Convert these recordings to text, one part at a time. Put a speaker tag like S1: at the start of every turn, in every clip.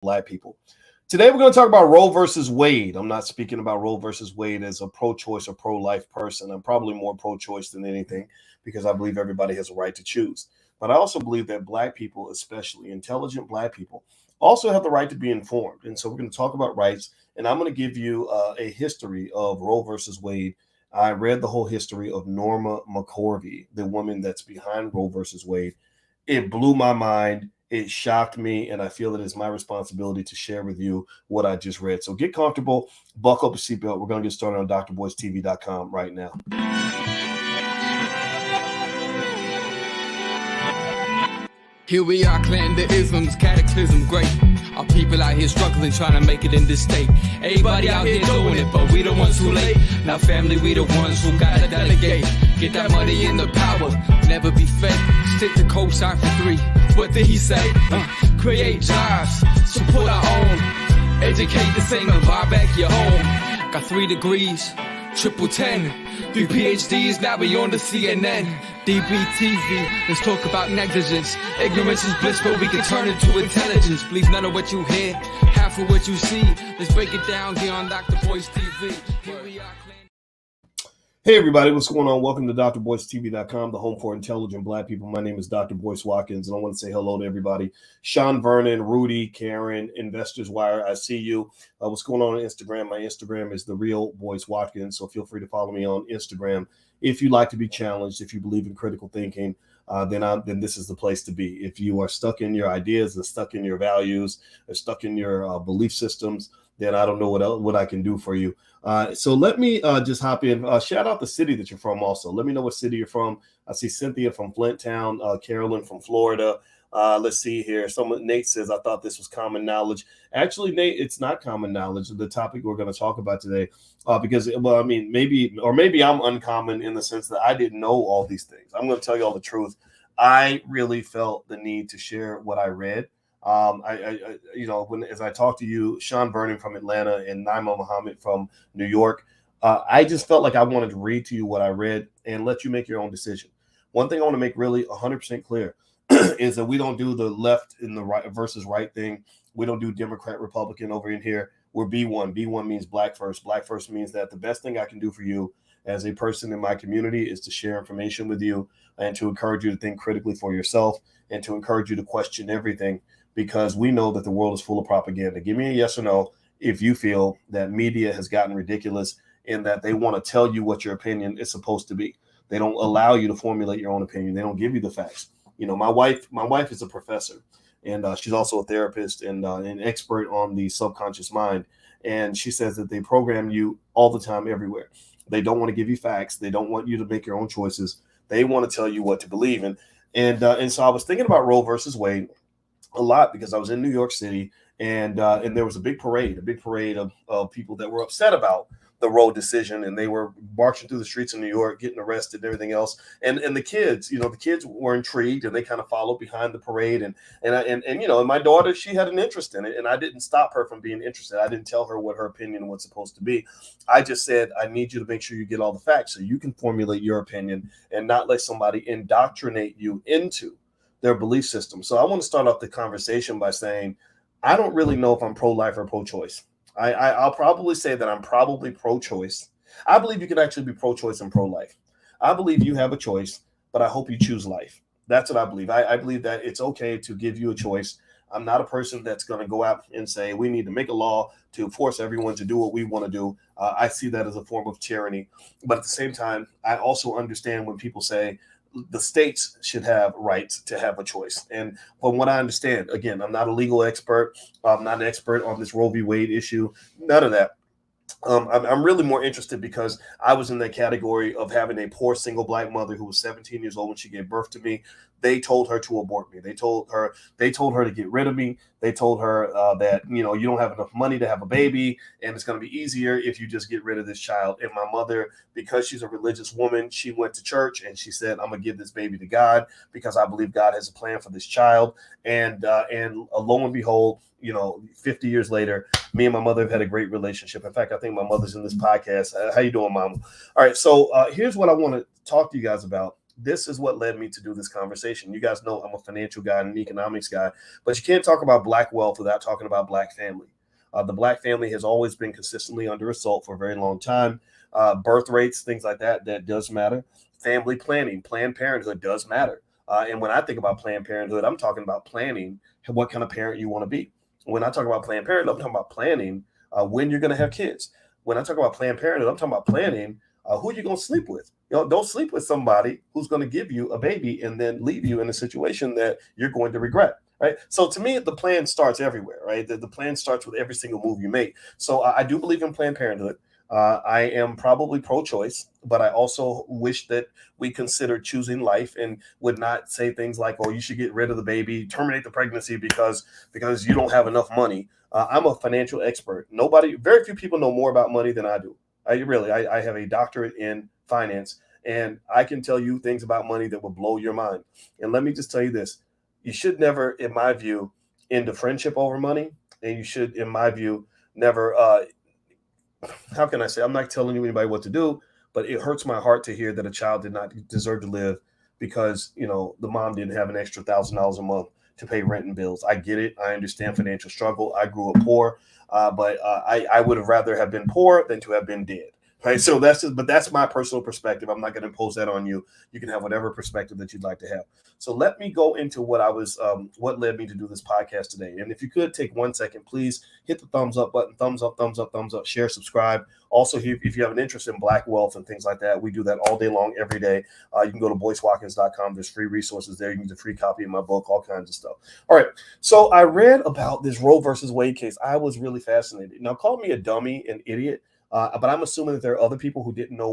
S1: Black people. Today, we're going to talk about Roe versus Wade. I'm not speaking about Roe versus Wade as a pro-choice or pro-life person. I'm probably more pro-choice than anything because I believe everybody has a right to choose. But I also believe that Black people, especially intelligent Black people, also have the right to be informed. And so we're going to talk about rights, and I'm going to give you a history of Roe versus Wade. I read the whole history of Norma McCorvey, the woman that's behind Roe versus Wade. It blew my mind. It shocked me, and I feel it is my responsibility to share with you what I just read. So get comfortable, buckle up a seatbelt. We're going to get started on drboystv.com right now.
S2: Here we are, clan the isms, cataclysm, great. Our people out here struggling, trying to make it in this state. Everybody out here doing it, but we the ones who late. Now family, we the ones who gotta delegate. Get that money in the power, never be fake. Stick to cosign for 3. What did he say? Create jobs, support our own. Educate the same and buy back your home. Got 3 degrees, triple 10. 3 PhDs, now we on the CNN. DBTV, let's talk about negligence. Ignorance is bliss, but we can turn it to intelligence. Believe none of what you hear, half of what you see. Let's break it down here on Dr. Boyce TV. Here we are.
S1: Hey everybody, what's going on? Welcome to drboystv.com, the home for intelligent Black people. My name is Dr. Boyce Watkins, and I want to say hello to everybody. Sean Vernon, Rudy, Karen, Investors Wire, I see you. What's going on Instagram? My Instagram is The Real Boyce Watkins, so feel free to follow me on Instagram. If you like to be challenged, if you believe in critical thinking, then this is the place to be. If you are stuck in your ideas and stuck in your values or stuck in your belief systems, then I don't know what I can do for you. So let me just hop in. Shout out the city that you're from also. Let me know what city you're from. I see Cynthia from Flint Town, Carolyn from Florida. Let's see here. Nate says, I thought this was common knowledge. Actually, Nate, it's not common knowledge, the topic we're going to talk about today, because, well, I mean, maybe I'm uncommon in the sense that I didn't know all these things. I'm going to tell you all the truth. I really felt the need to share what I read. As I talked to you, Sean Vernon from Atlanta and Naima Muhammad from New York, I just felt like I wanted to read to you what I read and let you make your own decision. One thing I want to make really 100% clear is that we don't do the left and the right versus right thing. We don't do Democrat, Republican over in here. We're B1. B1 means Black first. Black first means that the best thing I can do for you as a person in my community is to share information with you and to encourage you to think critically for yourself and to encourage you to question everything, because we know that the world is full of propaganda. Give me a yes or no if you feel that media has gotten ridiculous in that they want to tell you what your opinion is supposed to be. They don't allow you to formulate your own opinion. They don't give you the facts. You know, my wife is a professor, and she's also a therapist and an expert on the subconscious mind. And she says that they program you all the time, everywhere. They don't want to give you facts. They don't want you to make your own choices. They want to tell you what to believe in. And so I was thinking about Roe versus Wade a lot because I was in New York City, and there was a big parade of people that were upset about the Roe decision, and they were marching through the streets of New York, getting arrested and everything else. And the kids, the kids were intrigued, and they kind of followed behind the parade. And my daughter, she had an interest in it, and I didn't stop her from being interested. I didn't tell her what her opinion was supposed to be. I just said, I need you to make sure you get all the facts so you can formulate your opinion and not let somebody indoctrinate you into their belief system. So I want to start off the conversation by saying, I don't really know if I'm pro-life or pro-choice. I'll probably say that I'm probably pro-choice. I believe you can actually be pro-choice and pro-life. I believe you have a choice, but I hope you choose life. That's what I believe. I believe that it's okay to give you a choice. I'm not a person that's going to go out and say we need to make a law to force everyone to do what we want to do. I see that as a form of tyranny. But at the same time, I also understand when people say the states should have rights to have a choice. And from what I understand, again, I'm not a legal expert. I'm not an expert on this Roe v. Wade issue. None of that. I'm really more interested because I was in that category of having a poor single Black mother who was 17 years old when she gave birth to me. They told her to abort me. They told her to get rid of me. They told her that, you don't have enough money to have a baby, and it's going to be easier if you just get rid of this child. And my mother, because she's a religious woman, she went to church and she said, I'm going to give this baby to God because I believe God has a plan for this child. And lo and behold, 50 years later, me and my mother have had a great relationship. In fact, I think my mother's in this podcast. How you doing, Mama? All right. So here's what I want to talk to you guys about this is what led me to do this conversation. You guys know I'm a financial guy and an economics guy, but you can't talk about Black wealth without talking about Black family. The Black family has always been consistently under assault for a very long time. Birth rates, things like that, that does matter. Family planning, Planned Parenthood does matter. And when I think about Planned Parenthood, I'm talking about planning what kind of parent you want to be. When I talk about Planned Parenthood, I'm talking about planning when you're going to have kids. When I talk about Planned Parenthood, I'm talking about planning who you're going to sleep with. Don't sleep with somebody who's going to give you a baby and then leave you in a situation that you're going to regret. Right. So to me, the plan starts everywhere. Right. The plan starts with every single move you make. So I do believe in Planned Parenthood. I am probably pro-choice, but I also wish that we consider choosing life and would not say things like, "Oh, you should get rid of the baby, terminate the pregnancy because you don't have enough money." I'm a financial expert. Very few people know more about money than I do. I have a doctorate in finance, and I can tell you things about money that will blow your mind. And let me just tell you this: you should never, in my view, end a friendship over money, and you should, in my view, never. How can I say? I'm not telling you anybody what to do, but it hurts my heart to hear that a child did not deserve to live because the mom didn't have an extra $1,000 a month to pay rent and bills. I get it. I understand financial struggle. I grew up poor, but I would have rather have been poor than to have been dead. Right. So that's my personal perspective. I'm not going to impose that on you. You can have whatever perspective that you'd like to have. So let me go into what led me to do this podcast today. And if you could take 1 second, please hit the thumbs up button, thumbs up, thumbs up, thumbs up, share, subscribe. Also, if you have an interest in Black wealth and things like that, we do that all day long, every day. You can go to boycewatkins.com. There's free resources there. You can get a free copy of my book, all kinds of stuff. All right. So I read about this Roe versus Wade case. I was really fascinated. Now, call me a dummy, an idiot. But I'm assuming that there are other people who didn't know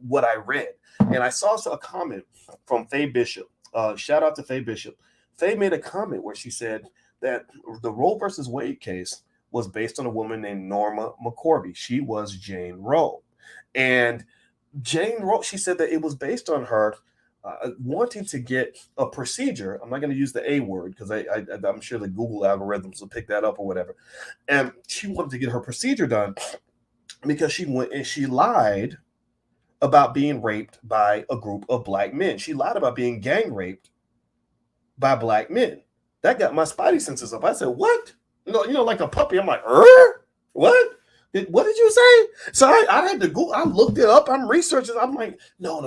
S1: what I read. And I saw a comment from Faye Bishop. Shout out to Faye Bishop. Faye made a comment where she said that the Roe versus Wade case was based on a woman named Norma McCorvey. She was Jane Roe. And Jane Roe, she said that it was based on her wanting to get a procedure. I'm not going to use the A word because I'm sure the Google algorithms will pick that up or whatever. And she wanted to get her procedure done because she went and she lied about being raped by a group of Black men. She lied about being gang raped by Black men. That got my spidey senses up. I said, what? Like a puppy. I'm like, what? What did you say? So I had to go. I looked it up. I'm researching. I'm like, no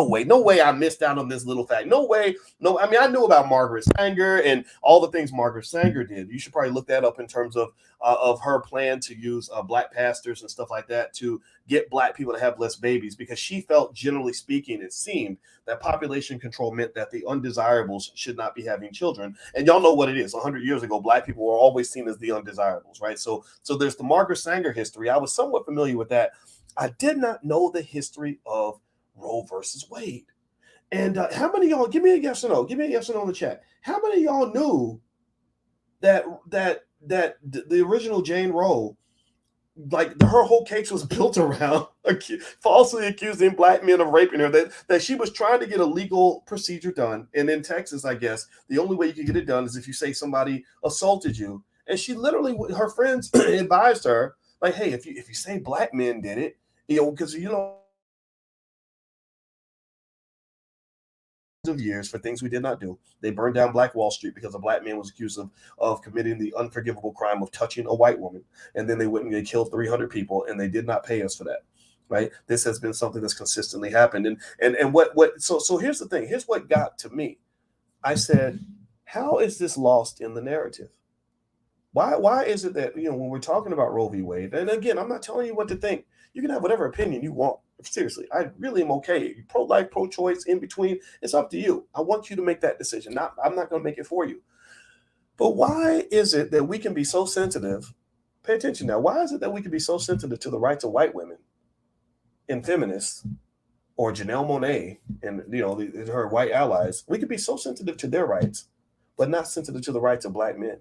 S1: way. I missed out on this little fact. No way. No. I mean, I knew about Margaret Sanger and all the things Margaret Sanger did. You should probably look that up in terms of her plan to use Black pastors and stuff like that to get Black people to have less babies, because she felt, generally speaking, it seemed that population control meant that the undesirables should not be having children. And y'all know what it is. 100 years ago, Black people were always seen as the undesirables, right? So there's the Margaret Sanger history. I was somewhat familiar with that. I did not know the history of Roe versus Wade. And how many of y'all, give me a yes or no. Give me a yes or no in the chat. How many of y'all knew that the original Jane Roe, like her whole case was built around falsely accusing Black men of raping her, that she was trying to get a legal procedure done. And in Texas, I guess, the only way you can get it done is if you say somebody assaulted you. And she literally, her friends advised her, like, hey, if you say Black men did it, because, of years for things we did not do. They burned down Black Wall Street because a Black man was accused of committing the unforgivable crime of touching a white woman. And then they went and they killed 300 people, and they did not pay us for that. Right? This has been something that's consistently happened. So here's the thing. Here's what got to me. I said, how is this lost in the narrative? Why is it that, when we're talking about Roe v. Wade, and again, I'm not telling you what to think. You can have whatever opinion you want. Seriously, I really am okay. Pro-life, pro-choice, in between, it's up to you. I want you to make that decision. I'm not going to make it for you. But why is it that we can be so sensitive? Pay attention now. Why is it that we can be so sensitive to the rights of white women and feminists, or Janelle Monáe and her white allies? We could be so sensitive to their rights, but not sensitive to the rights of Black men.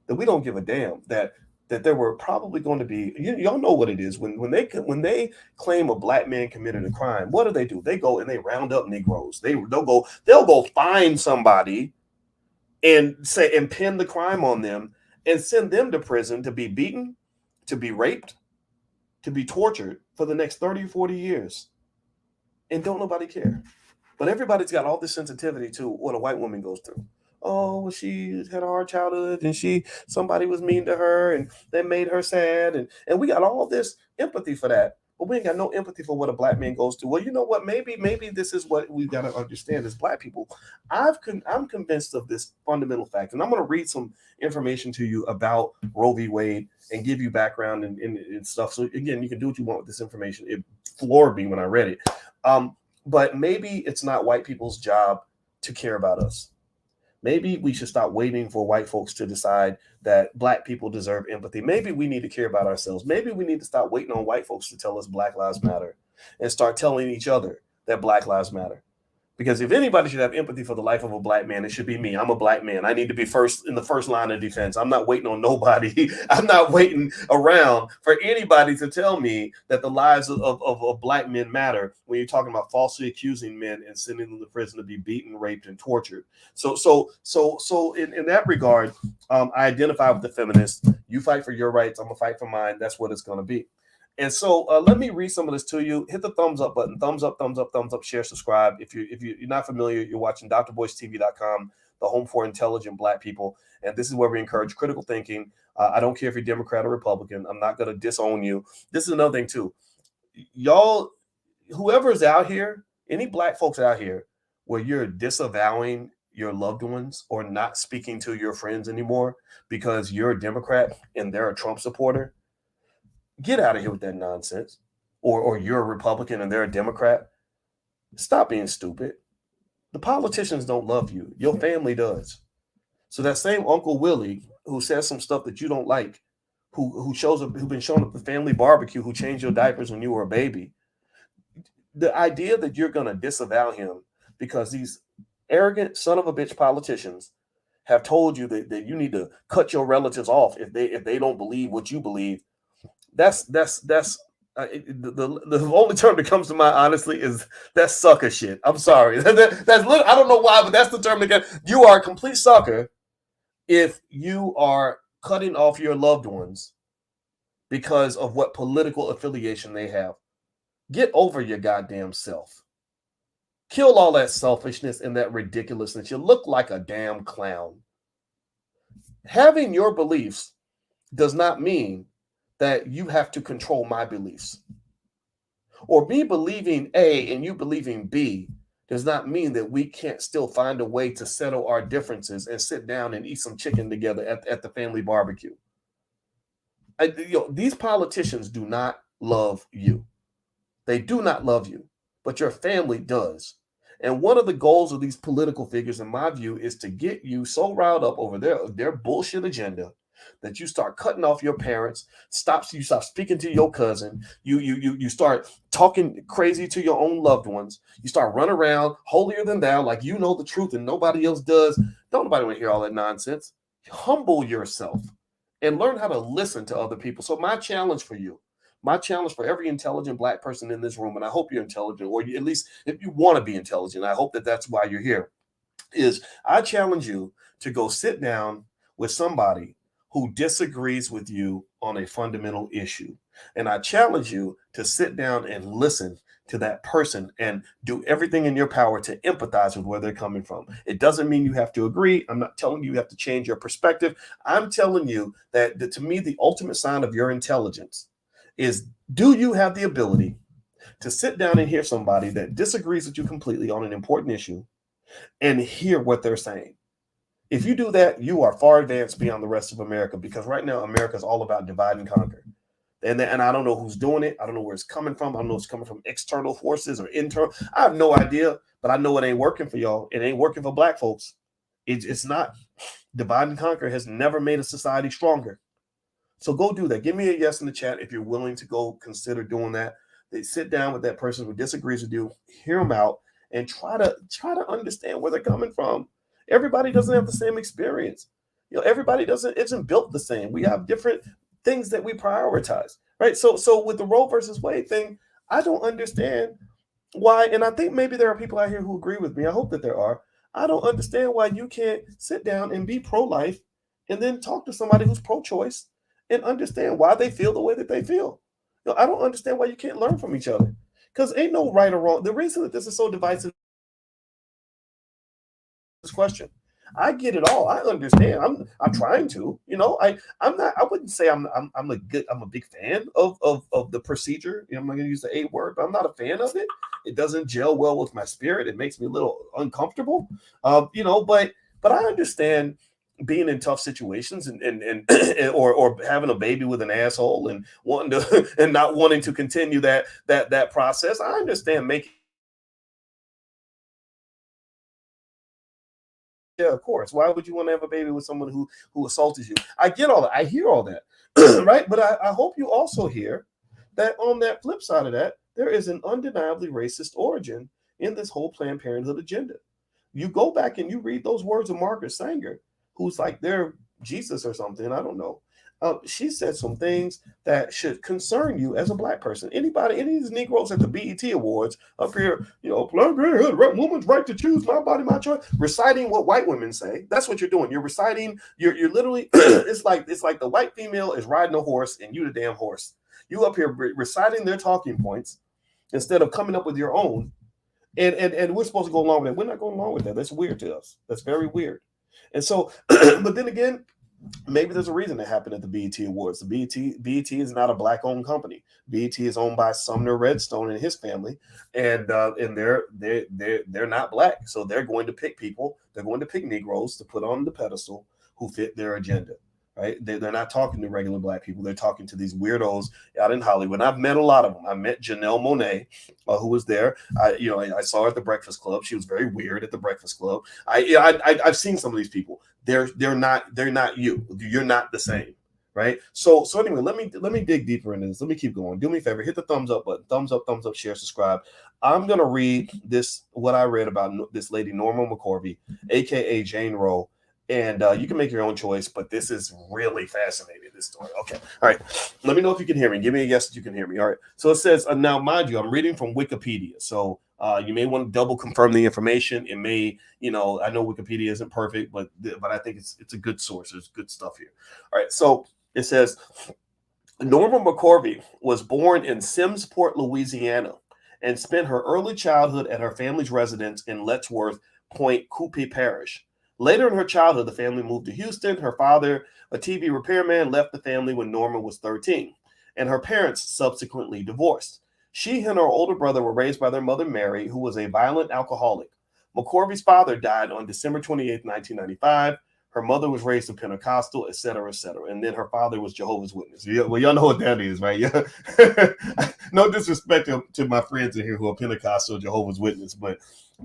S1: That we don't give a damn that there were probably going to be, y'all know what it is when they claim a Black man committed a crime. What do? They go and they round up Negroes. They'll go find somebody and pin the crime on them and send them to prison to be beaten, to be raped, to be tortured for the next 30 or 40 years. And don't nobody care. But everybody's got all this sensitivity to what a white woman goes through. Oh, well, she had a hard childhood, and somebody was mean to her, and that made her sad, and we got all this empathy for that, but we ain't got no empathy for what a black man goes through. Well, you know what? Maybe this is what we got to understand as black people. I'm convinced of this fundamental fact, and I'm going to read some information to you about Roe v. Wade and give you background and stuff. So again, you can do what you want with this information. It floored me when I read it. But maybe it's not white people's job to care about us. Maybe we should stop waiting for white folks to decide that black people deserve empathy. Maybe we need to care about ourselves. Maybe we need to stop waiting on white folks to tell us Black Lives Matter and start telling each other that Black Lives Matter. Because if anybody should have empathy for the life of a black man, it should be me. I'm a black man. I need to be first in the first line of defense. I'm not waiting on nobody. I'm not waiting around for anybody to tell me that the lives of black men matter when you're talking about falsely accusing men and sending them to prison to be beaten, raped, and tortured. So in that regard, I identify with the feminists. You fight for your rights. I'm going to fight for mine. That's what it's going to be. And so let me read some of this to you. Hit the thumbs up button. Thumbs up, thumbs up, thumbs up, share, subscribe. If you're not familiar, you're watching drboycetv.com, the home for intelligent black people. And this is where we encourage critical thinking. I don't care if you're Democrat or Republican. I'm not going to disown you. This is another thing, too. Y'all, whoever's out here, any black folks out here where you're disavowing your loved ones or not speaking to your friends anymore because you're a Democrat and they're a Trump supporter, get out of here with that nonsense. Or you're a Republican and they're a Democrat. Stop being stupid. The politicians don't love you. Your family does. So that same Uncle Willie who says some stuff that you don't like, who been showing up at the family barbecue, who changed your diapers when you were a baby, the idea that you're going to disavow him because these arrogant son of a bitch politicians have told you that you need to cut your relatives off if they don't believe what you believe. That's the only term that comes to mind, honestly, is that's sucker shit. I'm sorry. I don't know why, but that's the term that you are a complete sucker if you are cutting off your loved ones because of what political affiliation they have. Get over your goddamn self. Kill all that selfishness and that ridiculousness. You look like a damn clown. Having your beliefs does not mean that you have to control my beliefs. Or me believing A and you believing B does not mean that we can't still find a way to settle our differences and sit down and eat some chicken together at the family barbecue. These politicians do not love you. They do not love you, but your family does. And one of the goals of these political figures, in my view, is to get you so riled up over their bullshit agenda that you start cutting off your parents, you stop speaking to your cousin, you start talking crazy to your own loved ones, you start running around holier than thou, like you know the truth and nobody else does. Don't nobody want to hear all that nonsense. Humble yourself and learn how to listen to other people. So my challenge for you, my challenge for every intelligent black person in this room, and I hope you're intelligent, or at least if you want to be intelligent, I hope that's why you're here, is I challenge you to go sit down with somebody who disagrees with you on a fundamental issue. And I challenge you to sit down and listen to that person and do everything in your power to empathize with where they're coming from. It doesn't mean you have to agree. I'm not telling you have to change your perspective. I'm telling you that to me, the ultimate sign of your intelligence is, do you have the ability to sit down and hear somebody that disagrees with you completely on an important issue and hear what they're saying? If you do that, you are far advanced beyond the rest of America, because right now America is all about divide and conquer. And I don't know who's doing it. I don't know where it's coming from. I don't know if it's coming from external forces or internal. I have no idea, but I know it ain't working for y'all. It ain't working for black folks. It's not. Divide and conquer has never made a society stronger. So go do that. Give me a yes in the chat if you're willing to go consider doing that. They sit down with that person who disagrees with you, hear them out, and try to understand where they're coming from. Everybody doesn't have the same experience. Everybody isn't built the same. We have different things that we prioritize, right? So with the Roe versus Wade thing, I don't understand why, and I think maybe there are people out here who agree with me. I hope that there are. I don't understand why you can't sit down and be pro-life and then talk to somebody who's pro-choice and understand why they feel the way that they feel. I don't understand why you can't learn from each other, because ain't no right or wrong. The reason that this is so divisive this question. I get it all. I understand. I'm trying to. I'm not. I wouldn't say I'm a big fan of the procedure. I'm not going to use the A word, but I'm not a fan of it. It doesn't gel well with my spirit. It makes me a little uncomfortable. But I understand being in tough situations and or having a baby with an asshole and wanting to and not wanting to continue that process. I understand making. Yeah, of course. Why would you want to have a baby with someone who assaulted you? I get all that. I hear all that, right? But I hope you also hear that on that flip side of that, there is an undeniably racist origin in this whole Planned Parenthood agenda. You go back and you read those words of Margaret Sanger, who's like their Jesus or something. I don't know. She said some things that should concern you as a black person. Anybody, any of these Negroes at the BET Awards up here, Planned Parenthood, woman's right to choose my body, my choice, reciting what white women say. That's what you're doing. You're reciting. You're literally. it's like the white female is riding a horse and you the damn horse. You up here reciting their talking points instead of coming up with your own. And we're supposed to go along with that. We're not going along with that. That's weird to us. That's very weird. And so, but then again, maybe there's a reason it happened at the BET Awards. The BET is not a black-owned company. BET is owned by Sumner Redstone and his family, and they're not black, so they're going to pick people. They're going to pick Negroes to put on the pedestal who fit their agenda. Right? They're not talking to regular black people. They're talking to these weirdos out in Hollywood. And I've met a lot of them. I met Janelle Monáe, who was there. I saw her at the Breakfast Club. She was very weird at the Breakfast Club. I've seen some of these people. They're not you. You're not the same. Right. So anyway, let me dig deeper into this. Let me keep going. Do me a favor, hit the thumbs up button. Thumbs up, share, subscribe. I'm gonna read what I read about this lady Norma McCorvey, aka Jane Roe. And you can make your own choice, but this is really fascinating, this story. Okay. All right. Let me know if you can hear me. Give me a yes that you can hear me. All right. So it says, now, mind you, I'm reading from Wikipedia. So you may want to double confirm the information. It may, I know Wikipedia isn't perfect, but I think it's a good source. There's good stuff here. All right. So it says, Norma McCorvey was born in Simmsport, Louisiana, and spent her early childhood at her family's residence in Letchworth Point, Coupe Parish. Later in her childhood, the family moved to Houston. Her father, a TV repairman, left the family when Norma was 13, and her parents subsequently divorced. She and her older brother were raised by their mother, Mary, who was a violent alcoholic. McCorvey's father died on December 28, 1995. Her mother was raised a Pentecostal, et cetera, and then her father was Jehovah's Witness. Well, y'all know what that is, right? Yeah. No disrespect to my friends in here who are Pentecostal, Jehovah's Witness, but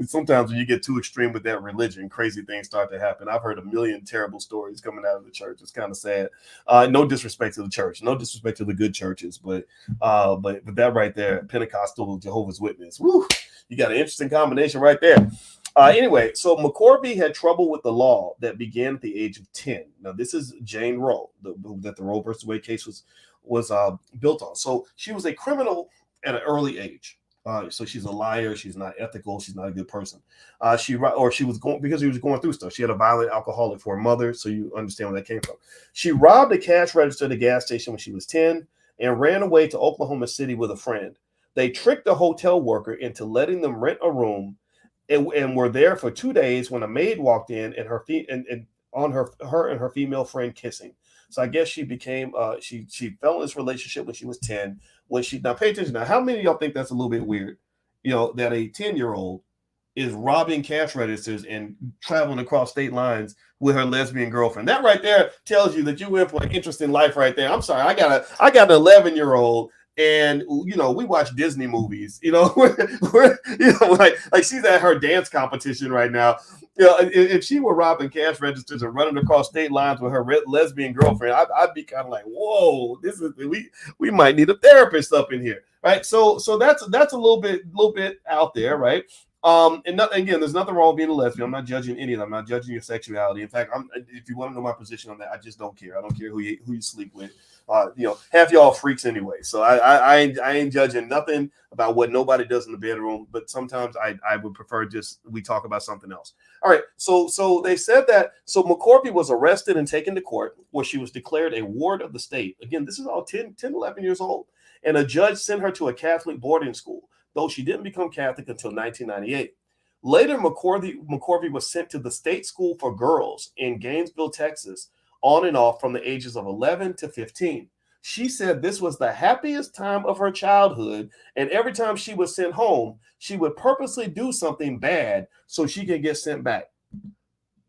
S1: sometimes when you get too extreme with that religion, crazy things start to happen. I've heard a million terrible stories coming out of the church. It's kind of sad. No disrespect to the church, no disrespect to the good churches, but that right there, Pentecostal, Jehovah's Witness, woo, you got an interesting combination right there. Anyway, so McCorvey had trouble with the law that began at the age of 10. Now, this is Jane Roe, that the Roe versus Wade case was built on. So she was a criminal at an early age. So she's a liar. She's not ethical. She's not a good person. She was going because she was going through stuff. She had a violent alcoholic for a mother, so you understand where that came from. She robbed a cash register at a gas station when she was 10 and ran away to Oklahoma City with a friend. They tricked a hotel worker into letting them rent a room. And were there for 2 days when a maid walked in and her and her female friend kissing. So I guess she became she fell in this relationship when she was 10. Now pay attention. Now, how many of y'all think that's a little bit weird? That a 10-year-old is robbing cash registers and traveling across state lines with her lesbian girlfriend. That right there tells you that you went for an interesting life right there. I'm sorry, I got an 11-year-old. And we watch Disney movies. Like she's at her dance competition right now. If she were robbing cash registers and running across state lines with her lesbian girlfriend, I'd be kind of like, whoa, this is we might need a therapist up in here, right? So that's a little bit out there, right? Again, there's nothing wrong with being a lesbian. I'm not judging any of them. I'm not judging your sexuality. In fact, if you want to know my position on that, I just don't care. I don't care who you sleep with. Half y'all freaks anyway. So I ain't judging nothing about what nobody does in the bedroom. But sometimes I would prefer just we talk about something else. All right. So they said that. So McCorvey was arrested and taken to court where she was declared a ward of the state. Again, this is all 10, 11 years old. And a judge sent her to a Catholic boarding school, though she didn't become Catholic until 1998. Later, McCorvey was sent to the state school for girls in Gainesville, Texas, on and off from the ages of 11 to 15. She said this was the happiest time of her childhood, and every time she was sent home, she would purposely do something bad so she could get sent back.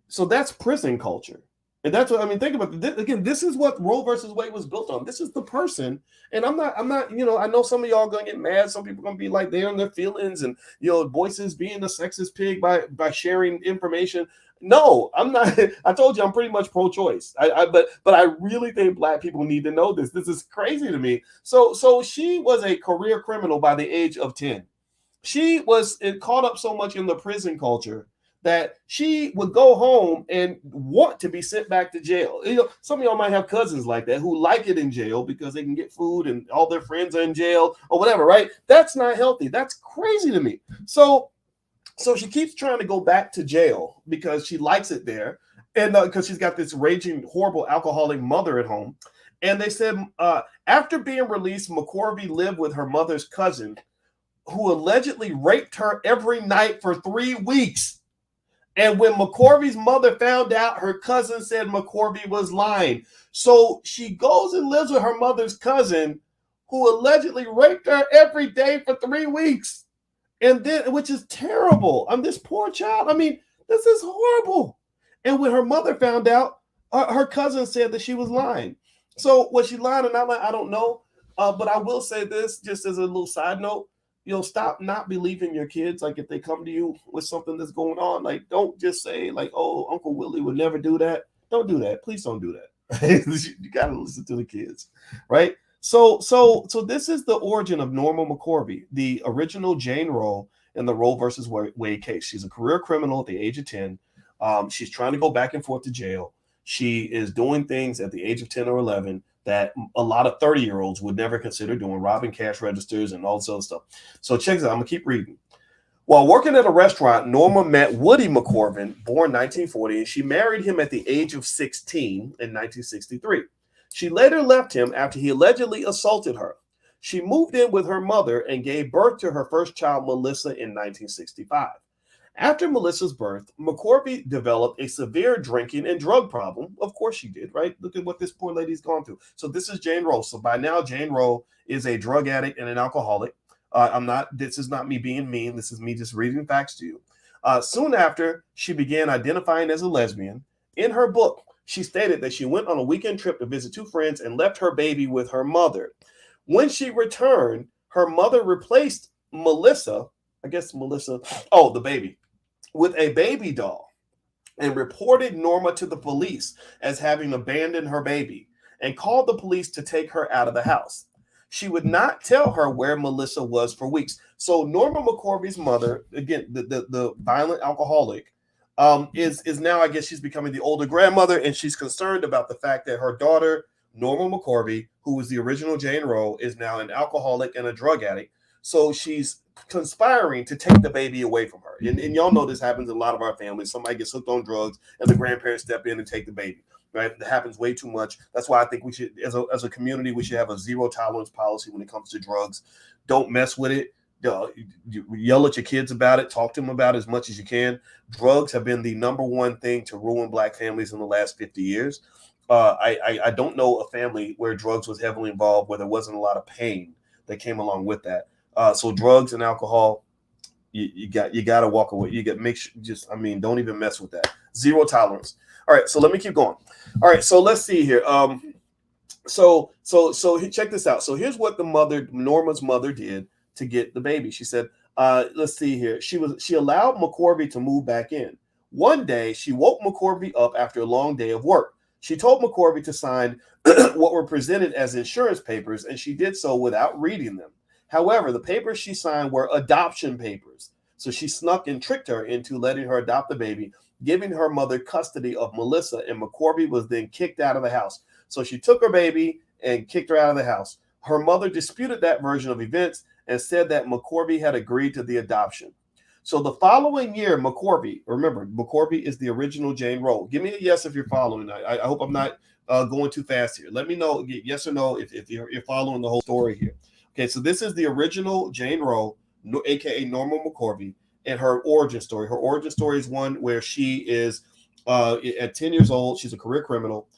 S1: So that's prison culture. And that's what I mean. Think about it. Again, this is what Roe versus Wade was built on. This is the person. And I'm not, I know some of y'all gonna get mad. Some people gonna be like they're in their feelings and voices being a sexist pig by sharing information. No, I'm not. I told you I'm pretty much pro-choice. But I really think black people need to know this. This is crazy to me. So she was a career criminal by the age of 10. She was caught up so much in the prison culture that she would go home and want to be sent back to jail. Some of y'all might have cousins like that who like it in jail because they can get food and all their friends are in jail or whatever, right? That's not healthy. That's crazy to me. So she keeps trying to go back to jail because she likes it there, and because she's got this raging, horrible alcoholic mother at home. And they said after being released, McCorvey lived with her mother's cousin, who allegedly raped her every night for 3 weeks. And when McCorvey's mother found out, her cousin said McCorvey was lying. So she goes and lives with her mother's cousin, who allegedly raped her every day for 3 weeks. And then, which is terrible. This poor child. I mean, this is horrible. And when her mother found out, her cousin said that she was lying. So was she lying or not lying? I don't know. But I will say this, just as a little side note. Stop not believing your kids. Like if they come to you with something that's going on, like don't just say like, "Oh, Uncle Willie would never do that." Don't do that. Please don't do that. You got to listen to the kids, right? So this is the origin of Norma McCorvey, the original Jane Roe in the Roe versus Wade case. She's a career criminal at the age of 10. She's trying to go back and forth to jail. She is doing things at the age of 10 or 11 that a lot of 30-year-olds would never consider doing, robbing cash registers and all this other stuff. So check this out. I'm going to keep reading. While working at a restaurant, Norma met Woody McCorvey, born 1940, and she married him at the age of 16 in 1963. She later left him after he allegedly assaulted her. She moved in with her mother and gave birth to her first child, Melissa, in 1965. After Melissa's birth, McCorvey developed a severe drinking and drug problem. Of course she did, right? Look at what this poor lady's gone through. So this is Jane Roe. So by now, Jane Roe is a drug addict and an alcoholic. This is not me being mean. This is me just reading facts to you. Soon after, she began identifying as a lesbian. In her book, she stated that she went on a weekend trip to visit 2 friends and left her baby with her mother. When she returned, her mother replaced Melissa, the baby, with a baby doll and reported Norma to the police as having abandoned her baby and called the police to take her out of the house. She would not tell her where Melissa was for weeks. So Norma McCorvey's mother, again, the violent alcoholic, is now, I guess she's becoming the older grandmother, and she's concerned about the fact that her daughter, Norma McCorvey, who was the original Jane Roe, is now an alcoholic and a drug addict. So she's conspiring to take the baby away from her. And y'all know this happens in a lot of our families. Somebody gets hooked on drugs and the grandparents step in and take the baby, right? That happens way too much. That's why I think we should, as a community, we should have a zero tolerance policy when it comes to drugs. Don't mess with it. Yell at your kids about it. Talk to them about it as much as you can. Drugs have been the number one thing to ruin black families in the last 50 years. I don't know a family where drugs was heavily involved, where there wasn't a lot of pain that came along with that. So drugs and alcohol, you got to walk away. You got make sure don't even mess with that. Zero tolerance. All right, so let me keep going. All right, so let's see here. So check this out. So here's what Norma's mother did to get the baby. She said, let's see here. She allowed McCorvey to move back in. One day, she woke McCorvey up after a long day of work. She told McCorvey to sign what were presented as insurance papers, and she did so without reading them. However, the papers she signed were adoption papers. So she snuck and tricked her into letting her adopt the baby, giving her mother custody of Melissa, and McCorvey was then kicked out of the house. So she took her baby and kicked her out of the house. Her mother disputed that version of events and said that McCorvey had agreed to the adoption. So the following year, remember, McCorvey is the original Jane Roe. Give me a yes if you're following. I hope I'm not going too fast here. Let me know, yes or no, if you're following the whole story here. Okay, so this is the original Jane Roe, aka Norma McCorvey, and her origin story. Her origin story is one where she is at 10 years old. She's a career criminal.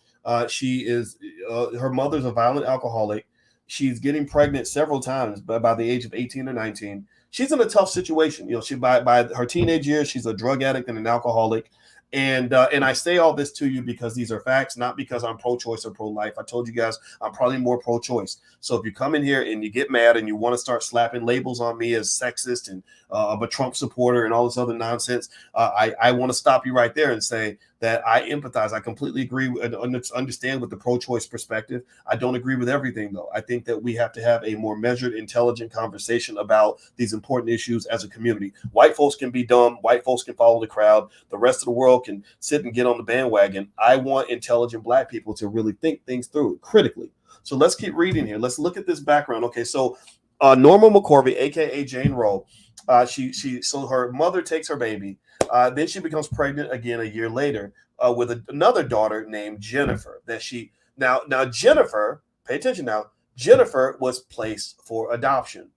S1: She is her mother's a violent alcoholic. She's getting pregnant several times by the age of 18 or 19. She's in a tough situation. She by her teenage years, she's a drug addict and an alcoholic. And I say all this to you because these are facts, not because I'm pro-choice or pro-life. I told you guys I'm probably more pro-choice. So if you come in here and you get mad and you want to start slapping labels on me as sexist and I'm a Trump supporter and all this other nonsense, I want to stop you right there and say that I empathize. I completely agree and understand with the pro-choice perspective. I don't agree with everything, though. I think that we have to have a more measured, intelligent conversation about these important issues as a community. White folks can be dumb. White folks can follow the crowd. The rest of the world can sit and get on the bandwagon. I want intelligent Black people to really think things through critically. So let's keep reading here. Let's look at this background. Okay, so Norma McCorvey, aka Jane Roe, so her mother takes her baby. Then she becomes pregnant again a year later with another daughter named Jennifer. That she now Jennifer, pay attention now. Jennifer was placed for adoption.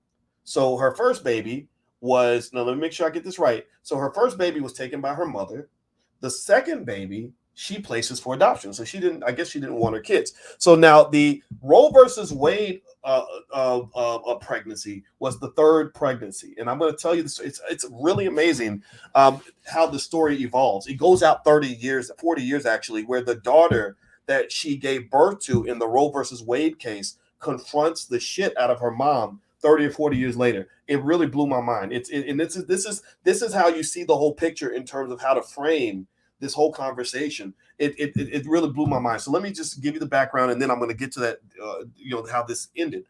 S1: So her first baby was, now let me make sure I get this right. So her first baby was taken by her mother. The second baby she places for adoption. So I guess she didn't want her kids. So now the Roe versus Wade pregnancy was the third pregnancy. And I'm going to tell you this, it's really amazing how the story evolves. It goes out 40 years actually, where the daughter that she gave birth to in the Roe versus Wade case confronts the shit out of her mom 30 or 40 years later. It really blew my mind. This is how you see the whole picture in terms of how to frame this whole conversation. It really blew my mind. So let me just give you the background, and then I'm going to get to that, how this ended.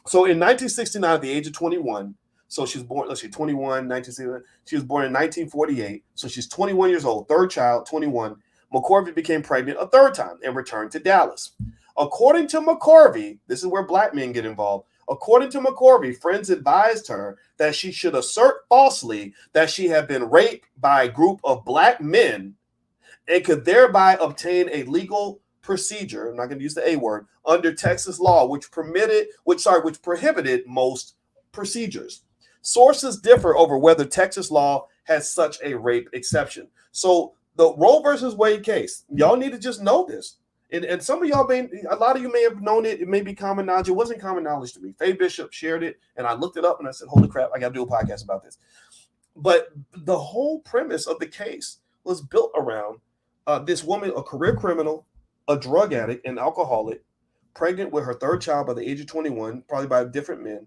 S1: So in 1969, at the age of 21, so she was born, 21, 1969, she was born in 1948. So she's 21 years old, third child, 21. McCorvey became pregnant a third time and returned to Dallas. According to McCorvey, this is where Black men get involved. According to McCorvey, friends advised her that she should assert falsely that she had been raped by a group of Black men and could thereby obtain a legal procedure, I'm not going to use the A word, under Texas law, which prohibited most procedures. Sources differ over whether Texas law has such a rape exception. So the Roe versus Wade case, y'all need to just know this. And some of y'all a lot of you may have known it. It may be common knowledge. It wasn't common knowledge to me. Faye Bishop shared it, and I looked it up, and I said, holy crap, I got to do a podcast about this. But the whole premise of the case was built around this woman, a career criminal, a drug addict, an alcoholic, pregnant with her third child by the age of 21, probably by different men,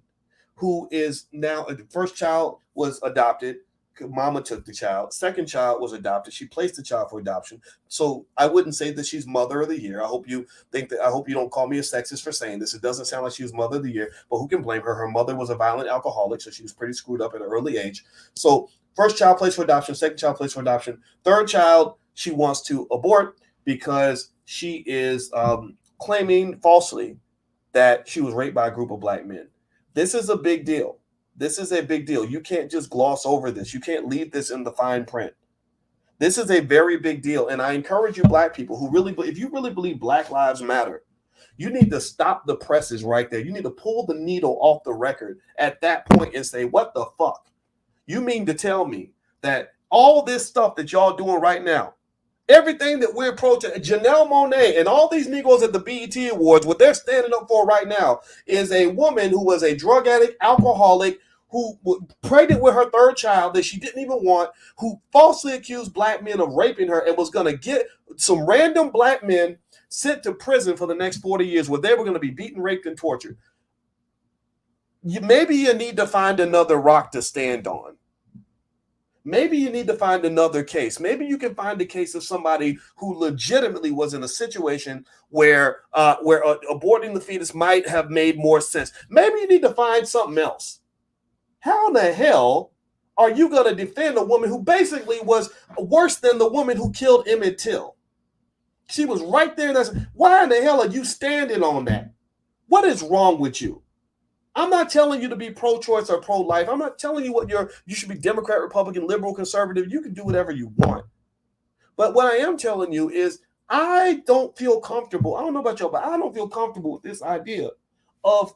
S1: who is now, the first child was adopted. Mama took the child. Second child was adopted. She placed the child for adoption. So I wouldn't say that she's mother of the year. I hope you don't call me a sexist for saying this. It doesn't sound like she was mother of the year, but who can blame her? Her mother was a violent alcoholic, so she was pretty screwed up at an early age. So first child placed for adoption, second child placed for adoption, third child she wants to abort because she is claiming falsely that she was raped by a group of Black men. This is a big deal. This is a big deal. You can't just gloss over this. You can't leave this in the fine print. This is a very big deal. And I encourage you Black people if you really believe Black Lives Matter, you need to stop the presses right there. You need to pull the needle off the record at that point and say, what the fuck? You mean to tell me that all this stuff that y'all doing right now, everything that we're protesting, Janelle Monáe and all these Negroes at the BET Awards, what they're standing up for right now is a woman who was a drug addict, alcoholic, who was pregnant with her third child that she didn't even want, who falsely accused Black men of raping her and was going to get some random Black men sent to prison for the next 40 years where they were going to be beaten, raped, and tortured. Maybe you need to find another rock to stand on. Maybe you need to find another case. Maybe you can find a case of somebody who legitimately was in a situation where aborting the fetus might have made more sense. Maybe you need to find something else. How in the hell are you going to defend a woman who basically was worse than the woman who killed Emmett Till? She was right there. Why in the hell are you standing on that? What is wrong with you? I'm not telling you to be pro-choice or pro-life. I'm not telling you you should be Democrat, Republican, liberal, conservative. You can do whatever you want. But what I am telling you is I don't feel comfortable. I don't know about y'all, but I don't feel comfortable with this idea of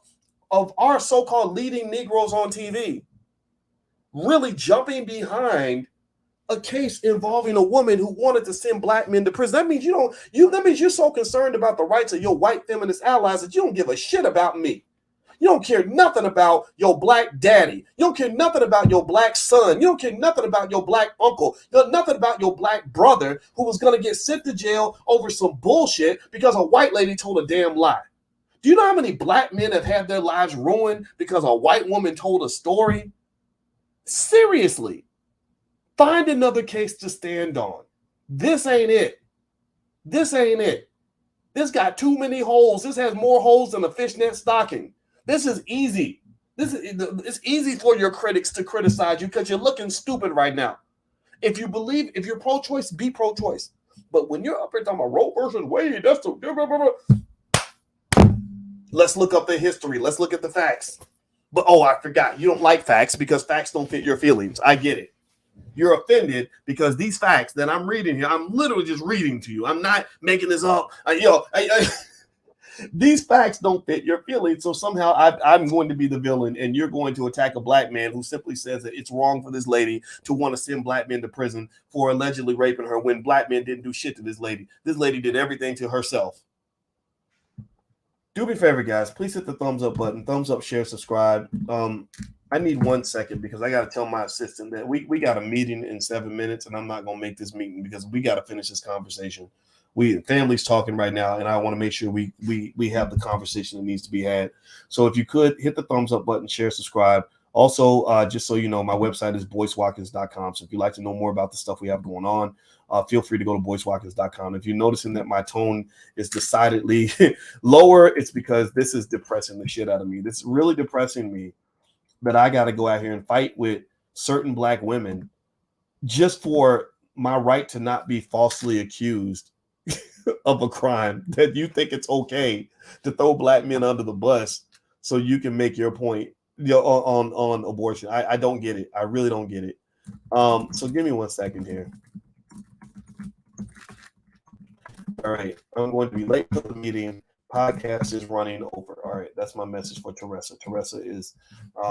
S1: our so-called leading Negroes on TV really jumping behind a case involving a woman who wanted to send black men to prison. That means that means you're so concerned about the rights of your white feminist allies that you don't give a shit about me. You don't care nothing about your black daddy. You don't care nothing about your black son. You don't care nothing about your black uncle. You know, nothing about your black brother who was going to get sent to jail over some bullshit because a white lady told a damn lie. Do you know how many black men have had their lives ruined because a white woman told a story? Seriously. Find another case to stand on. This ain't it. This ain't it. This got too many holes. This has more holes than a fishnet stocking. This is easy. It's easy for your critics to criticize you because you're looking stupid right now. If you're pro-choice, be pro-choice. But when you're up here talking about Roe versus Wade, that's the. Let's look up the history. Let's look at the facts. But I forgot. You don't like facts because facts don't fit your feelings. I get it. You're offended because these facts that I'm reading here, I'm literally just reading to you. I'm not making this up. These facts don't fit your feelings. So somehow I'm going to be the villain and you're going to attack a black man who simply says that it's wrong for this lady to want to send black men to prison for allegedly raping her when black men didn't do shit to this lady. This lady did everything to herself. Do me a favor, guys. Please hit the thumbs up button. Thumbs up, share, subscribe. I need 1 second because I got to tell my assistant that we got a meeting in 7 minutes and I'm not going to make this meeting because we got to finish this conversation. Family's talking right now and I want to make sure we have the conversation that needs to be had. So if you could hit the thumbs up button, share, subscribe. Also, just so you know, my website is boycewatkins.com. So if you'd like to know more about the stuff we have going on, feel free to go to boycewatkins.com. If you're noticing that my tone is decidedly lower, it's because this is depressing the shit out of me. This is really depressing me that I got to go out here and fight with certain black women just for my right to not be falsely accused of a crime, that you think it's okay to throw black men under the bus so you can make your point on abortion. I don't get it. I really don't get it. So give me 1 second here. All right. I'm going to be late for the meeting. Podcast is running over. All right. That's my message for Teresa. Teresa is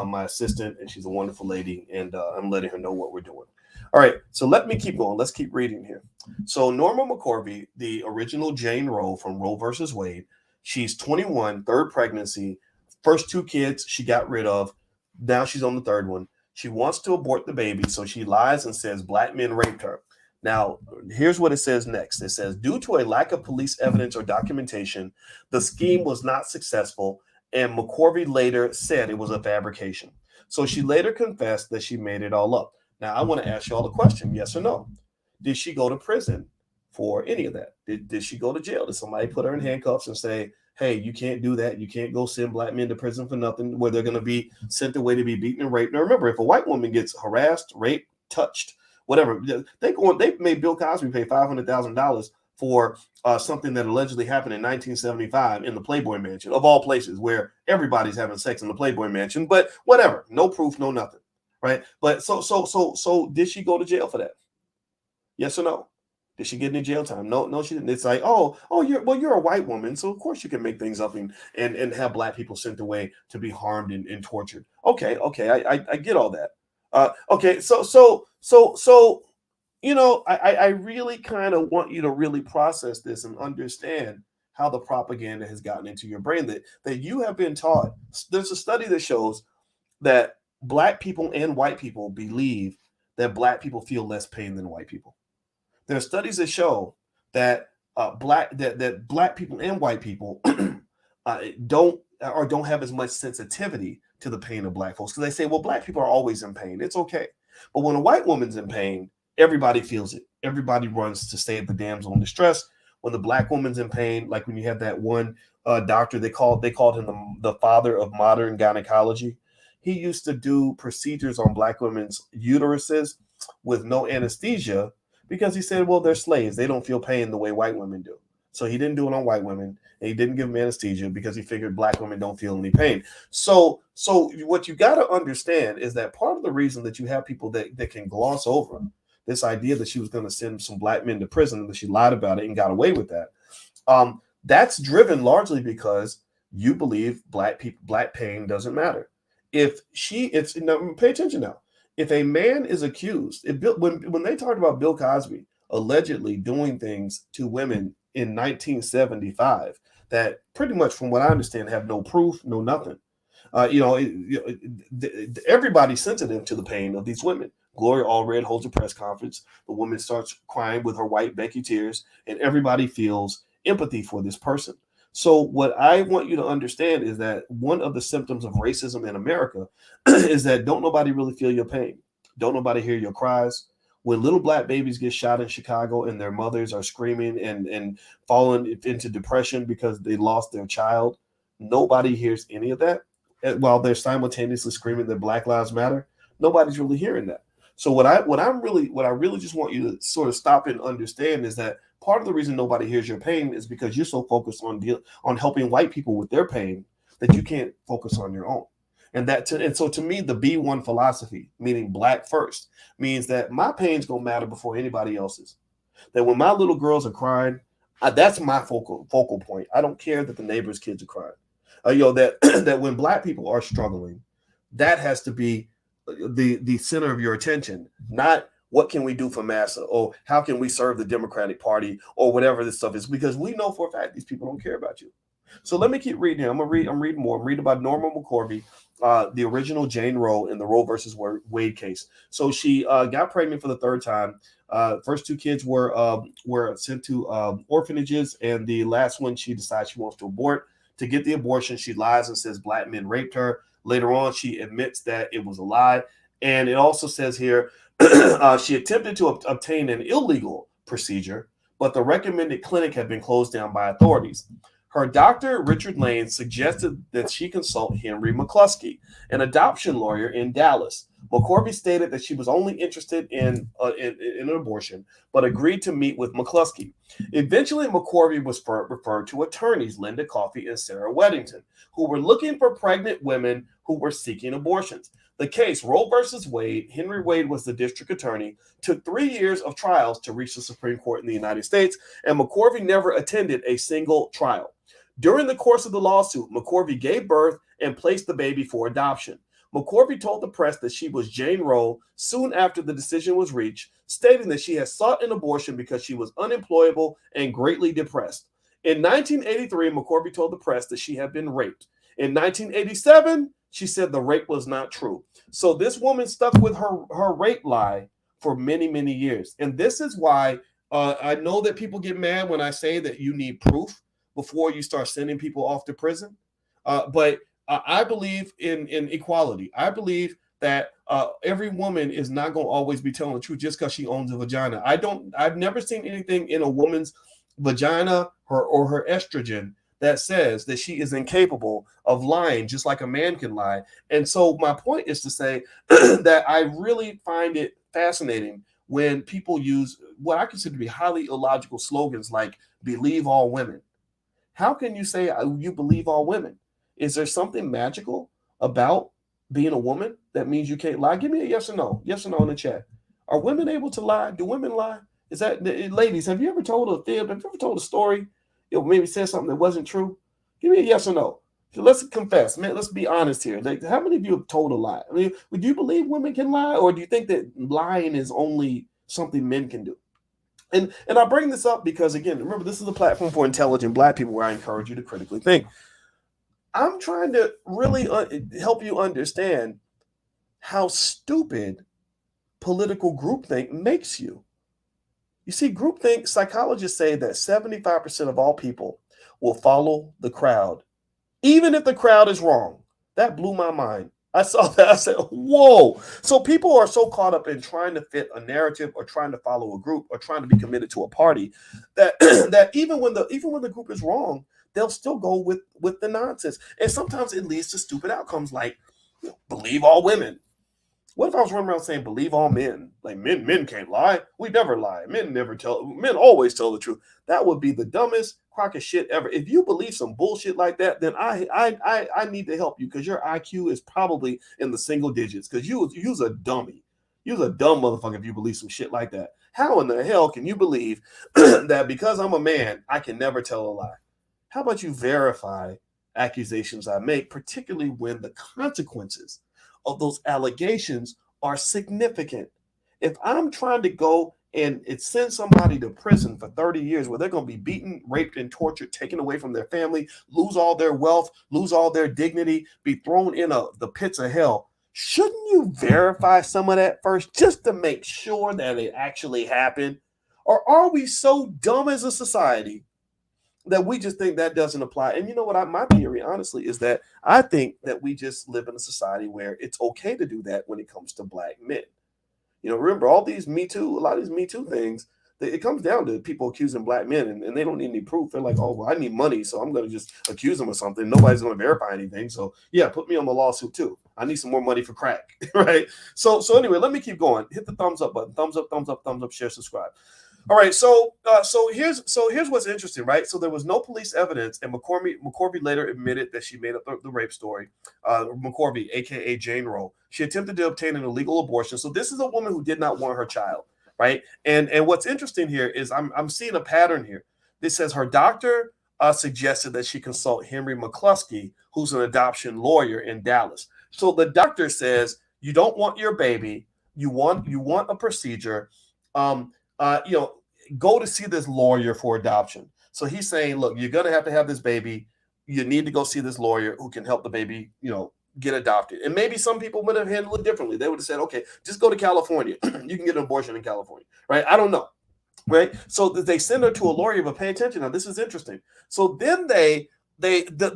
S1: my assistant and she's a wonderful lady and I'm letting her know what we're doing. All right. So let me keep going. Let's keep reading here. So Norma McCorvey, the original Jane Roe from Roe versus Wade, she's 21, third pregnancy, first 2 kids she got rid of. Now she's on the third one. She wants to abort the baby. So she lies and says black men raped her. Now, here's what it says next. It says, due to a lack of police evidence or documentation, the scheme was not successful, and McCorvey later said it was a fabrication. So she later confessed that she made it all up. Now, I want to ask you all a question, yes or no? Did she go to prison for any of that? Did she go to jail? Did somebody put her in handcuffs and say, hey, you can't do that. You can't go send black men to prison for nothing, where they're going to be sent away to be beaten and raped? Now, remember, if a white woman gets harassed, raped, touched, whatever, they made Bill Cosby pay $500,000 for something that allegedly happened in 1975 in the Playboy Mansion, of all places, where everybody's having sex in the Playboy Mansion. But whatever, no proof, no nothing, right? But so did she go to jail for that? Yes or no? Did she get any jail time? No, she didn't. It's like, you're a white woman, so of course you can make things up and have black people sent away to be harmed and tortured. Okay, I get all that. Okay, so I really kind of want you to really process this and understand how the propaganda has gotten into your brain that you have been taught. There's a study that shows that black people and white people believe that black people feel less pain than white people. There are studies that show that black people and white people don't have as much sensitivity to the pain of black folks, because they say, well, black people are always in pain. It's okay. But when a white woman's in pain, everybody feels it. Everybody runs to save the damsel in distress. When the black woman's in pain, like when you have that one doctor, they called him the father of modern gynecology. He used to do procedures on black women's uteruses with no anesthesia because he said, well, they're slaves. They don't feel pain the way white women do. So he didn't do it on white women, and he didn't give them anesthesia because he figured black women don't feel any pain. So what you got to understand is that part of the reason that you have people that can gloss over this idea that she was going to send some black men to prison, and that she lied about it and got away with that, that's driven largely because you believe black pain doesn't matter. Pay attention now. If a man is accused, when they talked about Bill Cosby allegedly doing things to women in 1975 that pretty much, from what I understand, have no proof, no nothing. Everybody's sensitive to the pain of these women. Gloria Allred holds a press conference. The woman starts crying with her white Becky tears, and everybody feels empathy for this person. So, what I want you to understand is that one of the symptoms of racism in America is that don't nobody really feel your pain. Don't nobody hear your cries. When little black babies get shot in Chicago and their mothers are screaming and falling into depression because they lost their child, nobody hears any of that. And while they're simultaneously screaming that Black Lives Matter, nobody's really hearing that. So what I really just want you to sort of stop and understand is that part of the reason nobody hears your pain is because you're so focused on helping white people with their pain that you can't focus on your own. And so to me, the B1 philosophy, meaning black first, means that my pain's gonna matter before anybody else's. That when my little girls are crying, that's my focal point. I don't care that the neighbors' kids are crying. That that when black people are struggling, that has to be the center of your attention, not what can we do for massa or how can we serve the Democratic Party or whatever this stuff is, because we know for a fact these people don't care about you. So let me keep reading here. I'm reading more. I'm reading about Norma McCorvey, the original Jane Roe in the Roe versus Wade case. So she got pregnant for the third time. First two kids were sent to orphanages, and the last one she decides she wants to abort. To get the abortion, she lies and says black men raped her. Later on, she admits that it was a lie. And it also says here she attempted to obtain an illegal procedure, but the recommended clinic had been closed down by authorities. Her doctor, Richard Lane, suggested that she consult Henry McCluskey, an adoption lawyer in Dallas. McCorvey stated that she was only interested in an abortion, but agreed to meet with McCluskey. Eventually, McCorvey was referred to attorneys Linda Coffey and Sarah Weddington, who were looking for pregnant women who were seeking abortions. The case, Roe versus Wade, Henry Wade was the district attorney, took 3 years of trials to reach the Supreme Court in the United States, and McCorvey never attended a single trial. During the course of the lawsuit, McCorvey gave birth and placed the baby for adoption. McCorvey told the press that she was Jane Roe soon after the decision was reached, stating that she had sought an abortion because she was unemployable and greatly depressed. In 1983, McCorvey told the press that she had been raped. In 1987, she said the rape was not true. So this woman stuck with her rape lie for many, many years. And this is why I know that people get mad when I say that you need proof before you start sending people off to prison. But I believe in equality. I believe that every woman is not going to always be telling the truth just because she owns a vagina. I've never seen anything in a woman's vagina or her estrogen that says that she is incapable of lying, just like a man can lie. And so my point is to say that I really find it fascinating when people use what I consider to be highly illogical slogans like "believe all women." How can you say you believe all women? Is there something magical about being a woman that means you can't lie? Give me a yes or no. Yes or no in the chat. Are women able to lie? Do women lie? Is that, ladies, have you ever told a fib? Have you ever told a story? Maybe said something that wasn't true? Give me a yes or no. So let's confess, man. Let's be honest here. Like, how many of you have told a lie? I mean, would you believe women can lie, or do you think that lying is only something men can do? And I bring this up because, again, remember, this is a platform for intelligent black people where I encourage you to critically think. I'm trying to really help you understand how stupid political groupthink makes you. You see, groupthink, psychologists say that 75% of all people will follow the crowd, even if the crowd is wrong. That blew my mind. I saw that. I said, whoa. So people are so caught up in trying to fit a narrative or trying to follow a group or trying to be committed to a party that that even when the group is wrong, they'll still go with the nonsense. And sometimes it leads to stupid outcomes like believe all women. What if I was running around saying believe all men? Like men can't lie. We never lie. Men always tell the truth. That would be the dumbest crock of shit ever. If you believe some bullshit like that, then I need to help you because your IQ is probably in the single digits because you's a dummy. You's a dumb motherfucker if you believe some shit like that. How in the hell can you believe that because I'm a man, I can never tell a lie? How about you verify accusations I make, particularly when the consequences of those allegations are significant. If I'm trying to go and it sends somebody to prison for 30 years where they're going to be beaten, raped, and tortured, taken away from their family, lose all their wealth, lose all their dignity, be thrown in the pits of hell, shouldn't you verify some of that first just to make sure that it actually happened? Or are we so dumb as a society that we just think that doesn't apply? And you know what? My theory, honestly, is that I think that we just live in a society where it's okay to do that when it comes to black men. You know, remember all these Me Too, a lot of these Me Too things, it comes down to people accusing black men and they don't need any proof. They're like, oh, well, I need money, so I'm going to just accuse them of something. Nobody's going to verify anything. So, yeah, put me on the lawsuit too. I need some more money for crack, right? So anyway, let me keep going. Hit the thumbs up button. Thumbs up, share, subscribe. All right, so here's what's interesting, right? So there was no police evidence, and McCorvey later admitted that she made up the rape story. McCorvey, aka Jane Roe, she attempted to obtain an illegal abortion. So this is a woman who did not want her child, right? And what's interesting here is I'm seeing a pattern here. This says her doctor suggested that she consult Henry McCluskey, who's an adoption lawyer in Dallas. So the doctor says you don't want your baby, you want a procedure. Go to see this lawyer for adoption. So he's saying, look, you're going to have this baby. You need to go see this lawyer who can help the baby, get adopted. And maybe some people would have handled it differently. They would have said, okay, just go to California. You can get an abortion in California, right? I don't know, right? So they send her to a lawyer, but pay attention. Now, this is interesting. So then the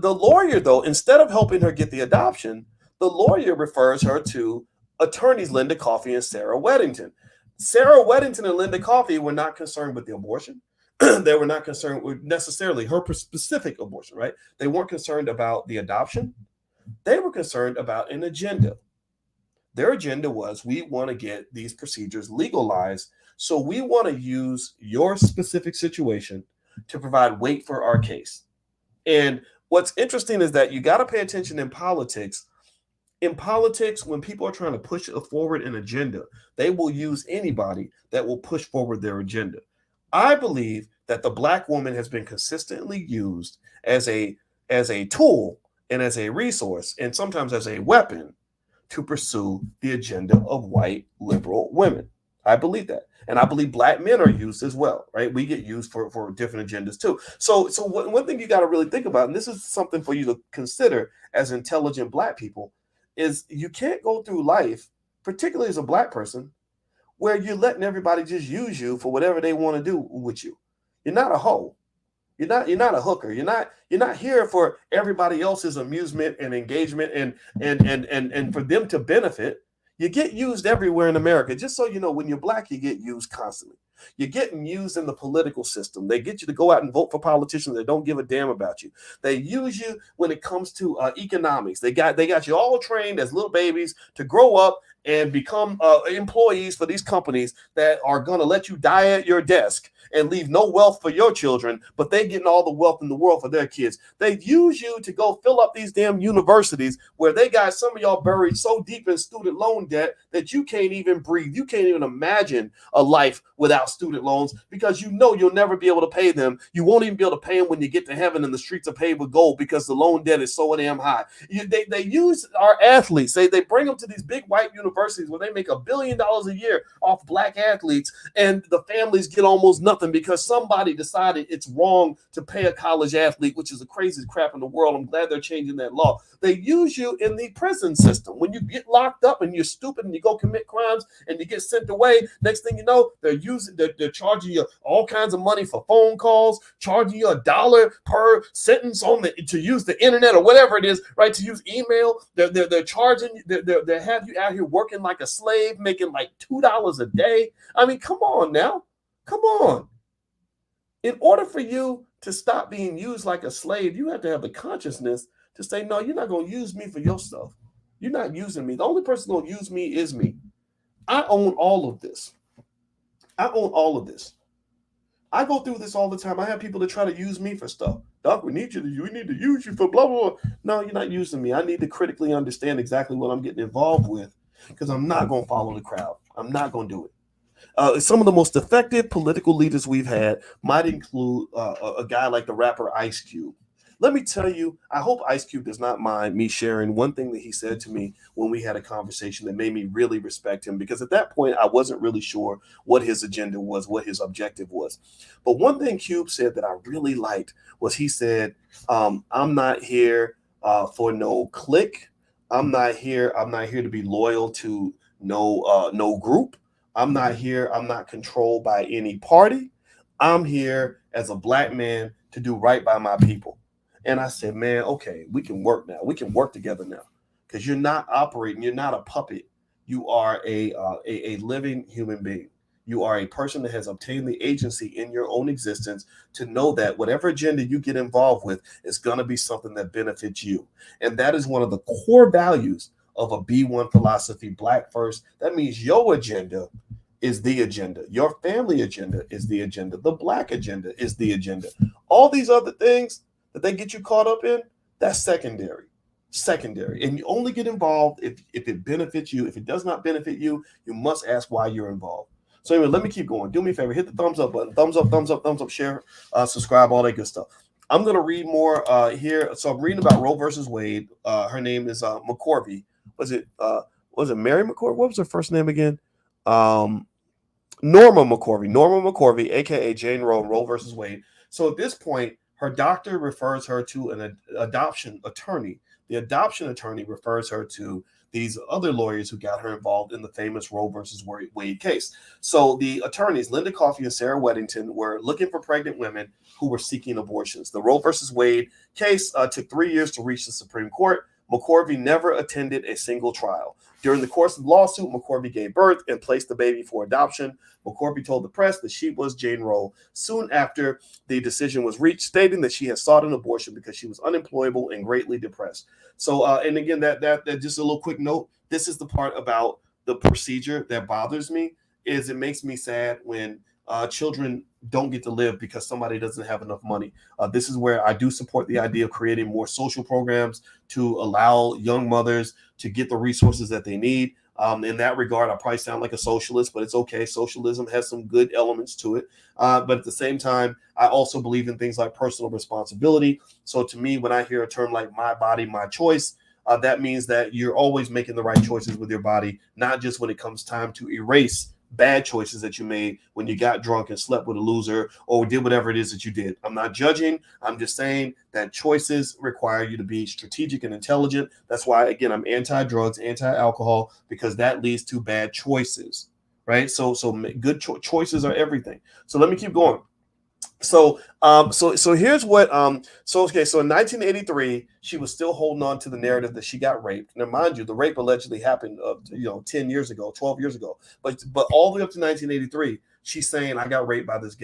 S1: lawyer, though, instead of helping her get the adoption, the lawyer refers her to attorneys Linda Coffey and Sarah Weddington. Sarah Weddington and Linda Coffey were not concerned with the abortion. They were not concerned with necessarily her specific abortion, right? They weren't concerned about the adoption. They were concerned about an agenda. Their agenda was, we want to get these procedures legalized. So we want to use your specific situation to provide weight for our case. And what's interesting is that you got to pay attention in politics. In politics, when people are trying to push forward an agenda, they will use anybody that will push forward their agenda. I believe that the black woman has been consistently used as a tool and as a resource, and sometimes as a weapon, to pursue the agenda of white liberal women. I believe that. And I believe black men are used as well, right? We get used for different agendas too. So one thing you got to really think about, and this is something for you to consider as intelligent black people, is you can't go through life, particularly as a black person, where you're letting everybody just use you for whatever they want to do with you. You're not a hoe. You're not a hooker. You're not here for everybody else's amusement and engagement and for them to benefit. You get used everywhere in America. Just so you know, when you're black, you get used constantly. You're getting used in the political system. They get you to go out and vote for politicians that don't give a damn about you. They use you when it comes to economics. They got you all trained as little babies to grow up and become employees for these companies that are going to let you die at your desk and leave no wealth for your children, but they getting all the wealth in the world for their kids. They use you to go fill up these damn universities where they got some of y'all buried so deep in student loan debt that you can't even breathe. You can't even imagine a life without student loans because you know you'll never be able to pay them. You won't even be able to pay them when you get to heaven and the streets are paved with gold because the loan debt is so damn high. They use our athletes. They bring them to these big white universities where they make $1 billion a year off black athletes, and the families get almost nothing because somebody decided it's wrong to pay a college athlete, which is the craziest crap in the world. I'm glad they're changing that law. They use you in the prison system. When you get locked up and you're stupid and you go commit crimes and you get sent away, next thing you know, they're charging you all kinds of money for phone calls, charging you $1 per sentence to use the internet or whatever it is, right? To use email. They're charging you, they have you out here working like a slave, making like $2 a day. I mean, come on now. Come on. In order for you to stop being used like a slave, you have to have the consciousness to say, no, you're not going to use me for your stuff. You're not using me. The only person going to use me is me. I own all of this. I own all of this. I go through this all the time. I have people that try to use me for stuff. Doc, we need to use you for blah, blah, blah. No, you're not using me. I need to critically understand exactly what I'm getting involved with because I'm not going to follow the crowd. I'm not going to do it. Some of the most effective political leaders we've had might include a guy like the rapper Ice Cube. Let me tell you, I hope Ice Cube does not mind me sharing one thing that he said to me when we had a conversation that made me really respect him, because at that point I wasn't really sure what his agenda was, what his objective was. But one thing Cube said that I really liked was he said, I'm not here for no clique. I'm not here. I'm not here to be loyal to no group. I'm not here. I'm not controlled by any party. I'm here as a black man to do right by my people. And I said, man, okay, we can work now. We can work together now, because you're not operating. You're not a puppet. You are a living human being. You are a person that has obtained the agency in your own existence to know that whatever agenda you get involved with is going to be something that benefits you. And that is one of the core values of a B1 philosophy, Black First. That means your agenda is the agenda. Your family agenda is the agenda. The Black agenda is the agenda. All these other things that they get you caught up in, that's secondary. And you only get involved if it benefits you. If it does not benefit you, you must ask why you're involved. So anyway, let me keep going. Do me a favor, hit the thumbs up button. Thumbs up, share, subscribe, all that good stuff. I'm going to read more here. So I'm reading about Roe versus Wade. Her name is McCorvey. Was it Mary McCorvey? What was her first name again? Norma McCorvey, aka Jane Roe versus Wade. So at this point, her doctor refers her to an adoption attorney. The adoption attorney refers her to these other lawyers who got her involved in the famous Roe versus Wade case. So the attorneys, Linda Coffey and Sarah Weddington, were looking for pregnant women who were seeking abortions. The Roe versus Wade case took 3 years to reach the Supreme Court. McCorvey never attended a single trial. During the course of the lawsuit, McCorvey gave birth and placed the baby for adoption. McCorvey told the press that she was Jane Roe soon after the decision was reached, stating that she had sought an abortion because she was unemployable and greatly depressed. So, and again, that just a little quick note. This is the part about the procedure that bothers me. Is it makes me sad when children don't get to live because somebody doesn't have enough money. This is where I do support the idea of creating more social programs to allow young mothers to get the resources that they need. In that regard, I probably sound like a socialist, but it's okay. Socialism has some good elements to it. But at the same time, I also believe in things like personal responsibility. So to me, when I hear a term like my body, my choice, that means that you're always making the right choices with your body, not just when it comes time to erase bad choices that you made when you got drunk and slept with a loser or did whatever it is that you did. I'm not judging. I'm just saying that choices require you to be strategic and intelligent. That's why, again, I'm anti-drugs, anti-alcohol, because that leads to bad choices, right? So good choices are everything. So let me keep going. So here's what so in 1983 she was still holding on to the narrative that she got raped. Now, mind you, the rape allegedly happened 10 years ago, 12 years ago, but all the way up to 1983 she's saying I got raped by this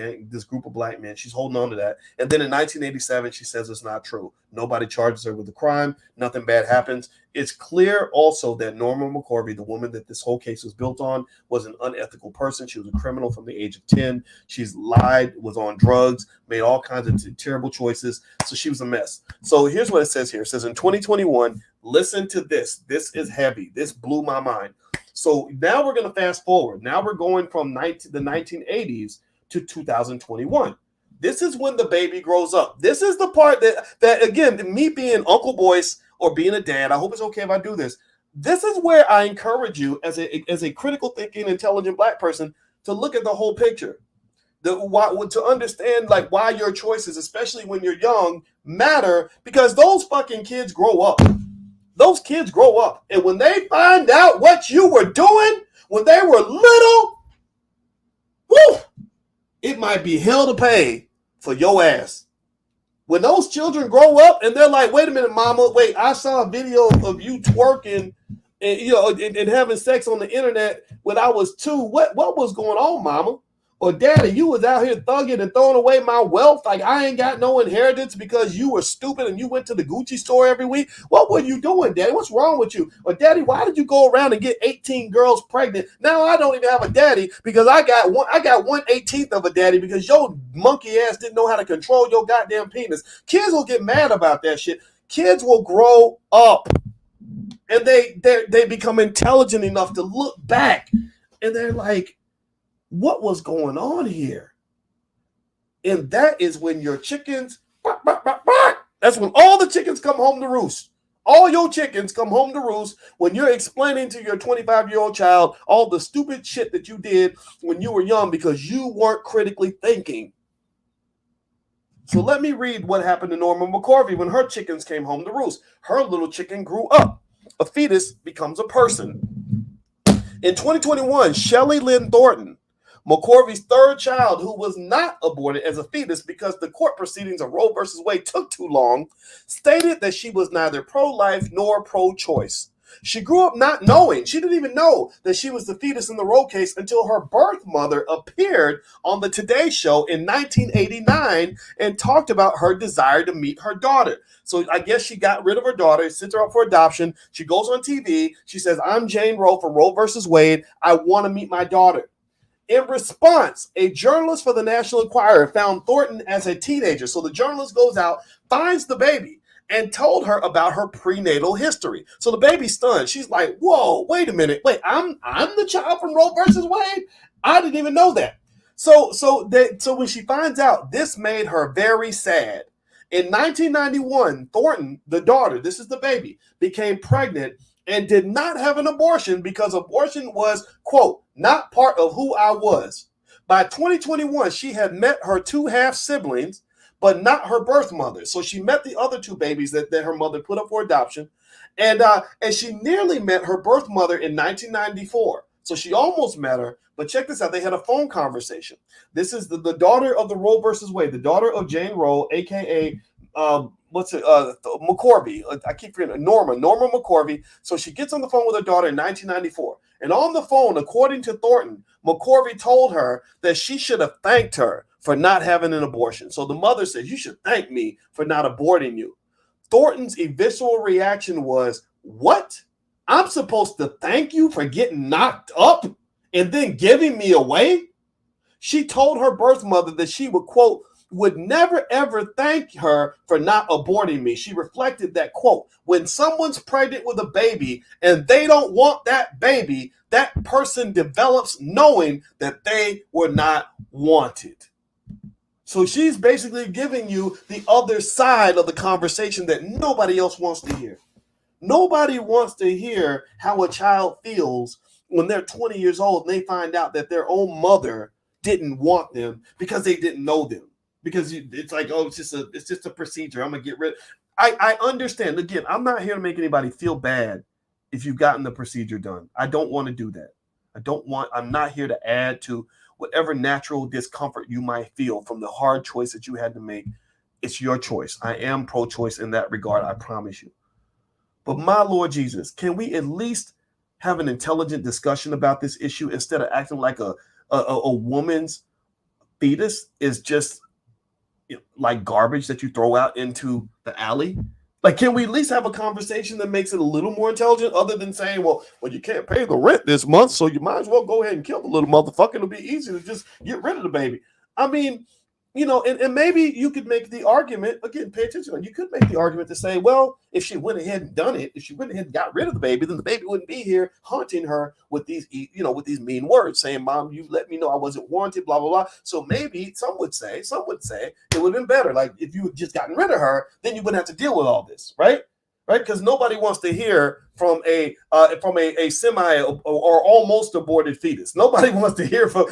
S1: group of black men. She's holding on to that. And then in 1987 she says it's not true. Nobody charges her with the crime. Nothing bad happens. It's clear also that Norma McCorvey, the woman that this whole case was built on, was an unethical person. She was a criminal from the age of 10. She's lied, was on drugs, made all kinds of terrible choices. So she was a mess. So here's what it says here. It says in 2021, listen to this. This is heavy. This blew my mind. So now we're going to fast forward. Now we're going from the 1980s to 2021. This is when the baby grows up. This is the part that again, me being Uncle Boyce or being a dad, I hope it's okay if I do this. This is where I encourage you as a critical thinking, intelligent black person to look at the whole picture. To understand like why your choices, especially when you're young, matter, because those fucking kids grow up. Those kids grow up. And when they find out what you were doing when they were little, whoo, it might be hell to pay for your ass. When those children grow up and they're like, wait a minute, mama, wait, I saw a video of you twerking and having sex on the internet when I was 2. What was going on, mama? Or daddy, you was out here thugging and throwing away my wealth. Like I ain't got no inheritance because you were stupid and you went to the Gucci store every week. What were you doing, daddy? What's wrong with you? Or daddy, why did you go around and get 18 girls pregnant? Now I don't even have a daddy because I got 1/18 of a daddy because your monkey ass didn't know how to control your goddamn penis. Kids will get mad about that shit. Kids will grow up and they become intelligent enough to look back and they're like, what was going on here? And that is when your chickens That's when all the chickens come home to roost. All your chickens come home to roost when you're explaining to your 25-year-old child all the stupid shit that you did when you were young because you weren't critically thinking. So let me read what happened to Norma McCorvey when her chickens came home to roost. Her little chicken grew up. A fetus becomes a person. In 2021, Shelley Lynn Thornton, McCorvey's third child, who was not aborted as a fetus because the court proceedings of Roe v. Wade took too long, stated that she was neither pro-life nor pro-choice. She grew up not knowing. She didn't even know that she was the fetus in the Roe case until her birth mother appeared on the Today Show in 1989 and talked about her desire to meet her daughter. So I guess she got rid of her daughter, sent her up for adoption. She goes on TV. She says, "I'm Jane Roe for Roe versus Wade. I want to meet my daughter." In response, a journalist for the National Enquirer found Thornton as a teenager. So the journalist goes out, finds the baby, and told her about her prenatal history. So the baby's stunned. She's like, "Whoa, wait a minute. Wait, I'm the child from Roe versus Wade? I didn't even know that." So when she finds out, this made her very sad. In 1991, Thornton, the daughter, this is the baby, became pregnant and did not have an abortion because abortion was, quote, "not part of who I was." By 2021, she had met her two half siblings, but not her birth mother. So she met the other two babies that her mother put up for adoption. And she nearly met her birth mother in 1994. So she almost met her. But check this out. They had a phone conversation. This is the daughter of the Roe versus Wade, the daughter of Jane Roe, a.k.a. McCorvey. I keep forgetting Norma McCorvey. So she gets on the phone with her daughter in 1994. And on the phone, according to Thornton, McCorvey told her that she should have thanked her for not having an abortion. So the mother says, "You should thank me for not aborting you." Thornton's visceral reaction was, "What? I'm supposed to thank you for getting knocked up and then giving me away?" She told her birth mother that she would, quote, "would never ever thank her for not aborting me." She reflected that, quote, "when someone's pregnant with a baby and they don't want that baby, that person develops knowing that they were not wanted." So she's basically giving you the other side of the conversation that nobody else wants to hear. Nobody wants to hear how a child feels when they're 20 years old and they find out that their own mother didn't want them because they didn't know them. Because it's like, oh, it's just a procedure. I'm gonna get rid. I understand. Again, I'm not here to make anybody feel bad if you've gotten the procedure done. I don't want to do that. I'm not here to add to whatever natural discomfort you might feel from the hard choice that you had to make. It's your choice. I am pro-choice in that regard, I promise you. But my Lord Jesus, can we at least have an intelligent discussion about this issue instead of acting like a woman's fetus is just like garbage that you throw out into the alley? Like, can we at least have a conversation that makes it a little more intelligent other than saying, well, you can't pay the rent this month, so you might as well go ahead and kill the little motherfucker. It'll be easy to just get rid of the baby. I mean, and maybe you could make the argument, again, pay attention. You could make the argument to say, well, if she went ahead and done it, if she went ahead and got rid of the baby, then the baby wouldn't be here haunting her with these, with these mean words, saying, "Mom, you let me know I wasn't wanted, blah, blah, blah." So maybe some would say it would have been better. Like, if you had just gotten rid of her, then you wouldn't have to deal with all this, right? Right? Because nobody wants to hear from a semi or almost aborted fetus. Nobody wants to hear from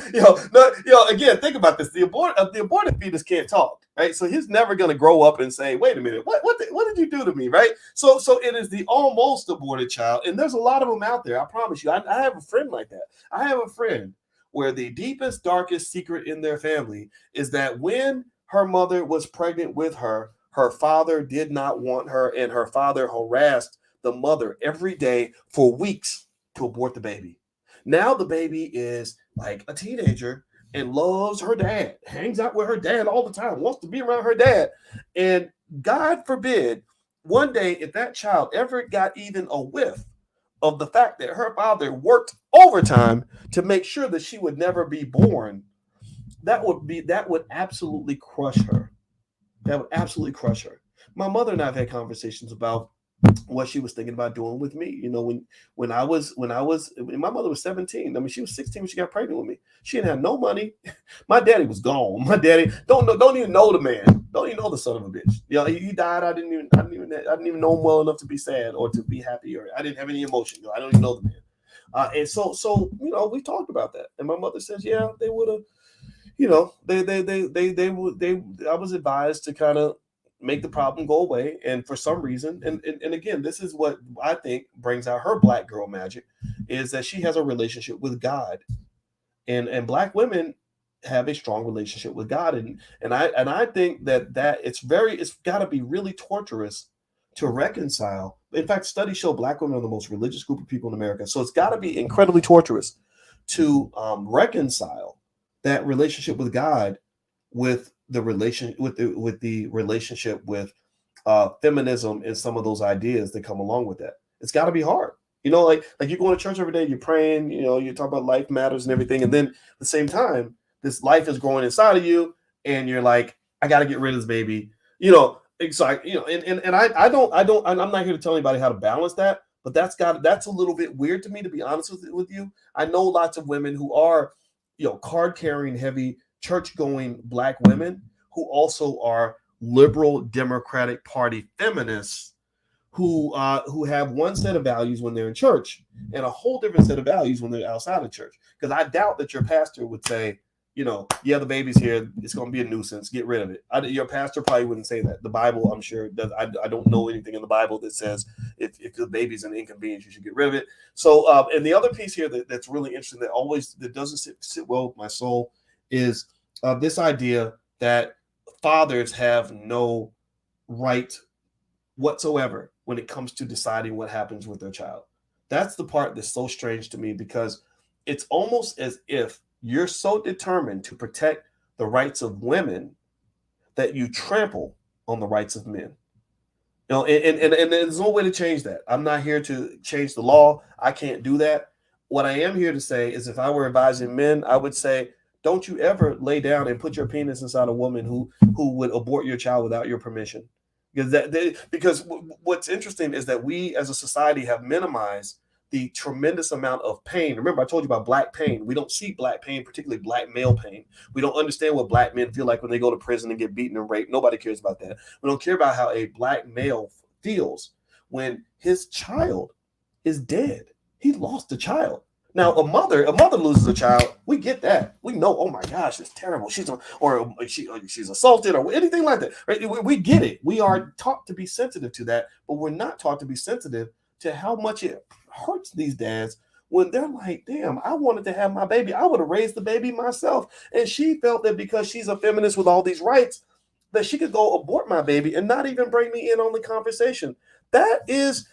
S1: again, think about this. The aborted fetus can't talk, right? So he's never going to grow up and say, "Wait a minute, what did you do to me?" Right? So it is the almost aborted child, and there's a lot of them out there. I promise you. I have a friend like that. I have a friend where the deepest, darkest secret in their family is that when her mother was pregnant with her, her father did not want her, and her father harassed the mother every day for weeks to abort the baby. Now the baby is like a teenager and loves her dad, hangs out with her dad all the time, wants to be around her dad. And God forbid, one day, if that child ever got even a whiff of the fact that her father worked overtime to make sure that she would never be born, that would absolutely crush her. That would absolutely crush her. My mother and I have had conversations about what she was thinking about doing with me. When my mother was 17. I mean, she was 16 when she got pregnant with me. She didn't have no money. My daddy was gone. My daddy don't even know the man. Don't even know the son of a bitch. He died. I didn't even know him well enough to be sad or to be happy, or I didn't have any emotion. I don't even know the man. And so we talked about that, and my mother says, yeah, they would have. They I was advised to kind of make the problem go away. And for some reason, and again, this is what I think brings out her black girl magic, is that she has a relationship with God. And black women have a strong relationship with God. And I think that it's got to be really torturous to reconcile. In fact, studies show black women are the most religious group of people in America. So it's got to be incredibly torturous to reconcile that relationship with God with the relationship with feminism and some of those ideas that come along with that. It's got to be hard. Like you're going to church every day, you're praying, you talk about life matters and everything, and then at the same time, this life is growing inside of you, and you're like, I got to get rid of this baby. It's like, and I'm not here to tell anybody how to balance that, but that's a little bit weird to me, to be honest with you. I know lots of women who are, card carrying, heavy church going black women who also are liberal Democratic Party feminists who have one set of values when they're in church and a whole different set of values when they're outside of church. Because I doubt that your pastor would say, yeah, the baby's here, it's going to be a nuisance, get rid of it. Your pastor probably wouldn't say that. The Bible, I'm sure, I don't know anything in the Bible that says if the baby's an inconvenience, you should get rid of it. So, and the other piece here that's really interesting that doesn't sit well with my soul is this idea that fathers have no right whatsoever when it comes to deciding what happens with their child. That's the part that's so strange to me, because it's almost as if you're so determined to protect the rights of women that you trample on the rights of men. And there's no way to change that. I'm not here to change the law. I can't do that. What I am here to say is, if I were advising men, I would say, don't you ever lay down and put your penis inside a woman who would abort your child without your permission. Because what's interesting is that we as a society have minimized the tremendous amount of pain. Remember, I told you about black pain. We don't see black pain, particularly black male pain. We don't understand what black men feel like when they go to prison and get beaten and raped. Nobody cares about that. We don't care about how a black male feels when his child is dead. He lost a child. Now, a mother loses a child. We get that. We know, oh my gosh, it's terrible. She's assaulted or anything like that. Right? We get it. We are taught to be sensitive to that, but we're not taught to be sensitive to how much it hurts these dads when they're like, damn, I wanted to have my baby. I would have raised the baby myself. And she felt that because she's a feminist with all these rights, that she could go abort my baby and not even bring me in on the conversation. That is,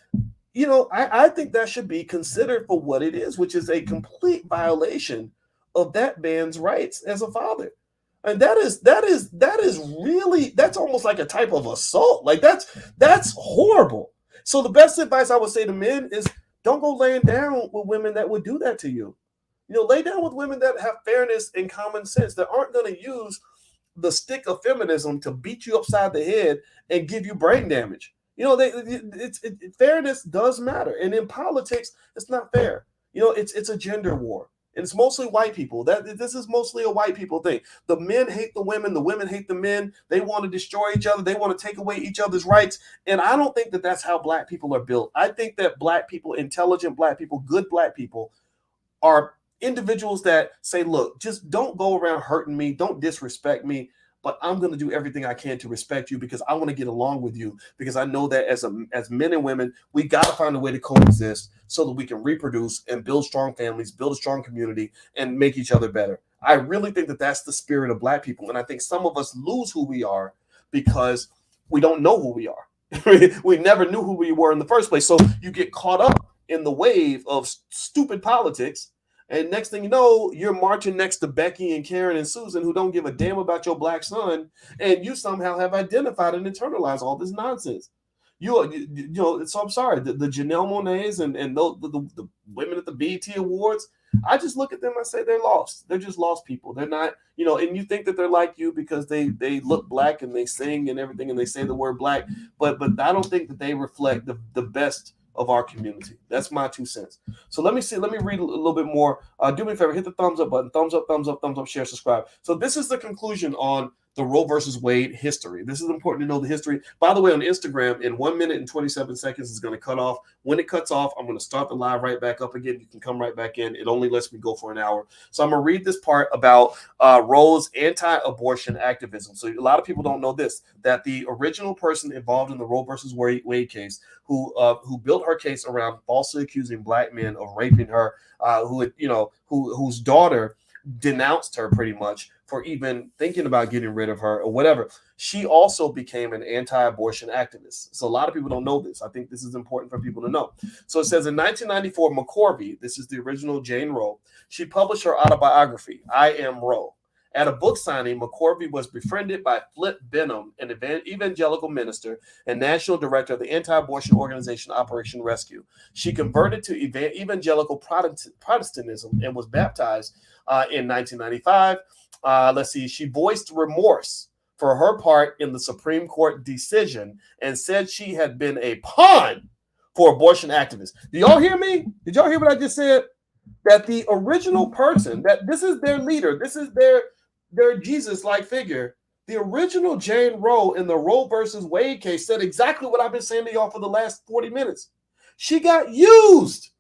S1: I think that should be considered for what it is, which is a complete violation of that man's rights as a father. And that is really, that's almost like a type of assault. Like that's horrible. So the best advice I would say to men is, don't go laying down with women that would do that to you. Lay down with women that have fairness and common sense, that aren't going to use the stick of feminism to beat you upside the head and give you brain damage. Fairness does matter. And in politics, it's not fair. It's a gender war. And it's mostly white people. This is mostly a white people thing. The men hate the women hate the men. They want to destroy each other. They want to take away each other's rights. And I don't think that that's how black people are built. I think that black people, intelligent black people, good black people, are individuals that say, look, just don't go around hurting me. Don't disrespect me. But I'm going to do everything I can to respect you, because I want to get along with you, because I know that as men and women, we got to find a way to coexist so that we can reproduce and build strong families, build a strong community, and make each other better. I really think that that's the spirit of black people. And I think some of us lose who we are because we don't know who we are. We never knew who we were in the first place. So you get caught up in the wave of stupid politics. And next thing you know, you're marching next to Becky and Karen and Susan, who don't give a damn about your black son, and you somehow have identified and internalized all this nonsense. So I'm sorry, the Janelle Monáes and the women at the BET Awards, I just look at them and say they're lost. They're just lost people. They're not, and you think that they're like you because they look black and they sing and everything and they say the word black, but I don't think that they reflect the best of our community. That's my 2 cents. So let me see. Let me read a little bit more. Do me a favor, hit the thumbs up button. Thumbs up, thumbs up, thumbs up, share, subscribe. So this is the conclusion on the Roe versus Wade history. This is important to know the history. By the way, on Instagram, in 1 minute and 27 seconds, is going to cut off. When it cuts off, I'm going to start the live right back up again. You can come right back in. It only lets me go for an hour. So I'm going to read this part about Roe's anti-abortion activism. So a lot of people don't know this, that the original person involved in the Roe versus Wade case, who built her case around falsely accusing black men of raping her, whose daughter denounced her pretty much for even thinking about getting rid of her or whatever. She also became an anti-abortion activist. So a lot of people don't know this. I think this is important for people to know. So it says in 1994, McCorvey, this is the original Jane Roe, she published her autobiography, I Am Roe. At a book signing, McCorvey was befriended by Flip Benham, an evangelical minister and national director of the anti-abortion organization Operation Rescue. She converted to evangelical Protestantism and was baptized in 1995. Let's see, she voiced remorse for her part in the Supreme Court decision and said she had been a pawn for abortion activists. Do y'all hear me? Did y'all hear what I just said? That the original person, that this is their leader, this is their Jesus-like figure. The original Jane Roe in the Roe versus Wade case said exactly what I've been saying to y'all for the last 40 minutes. She got used.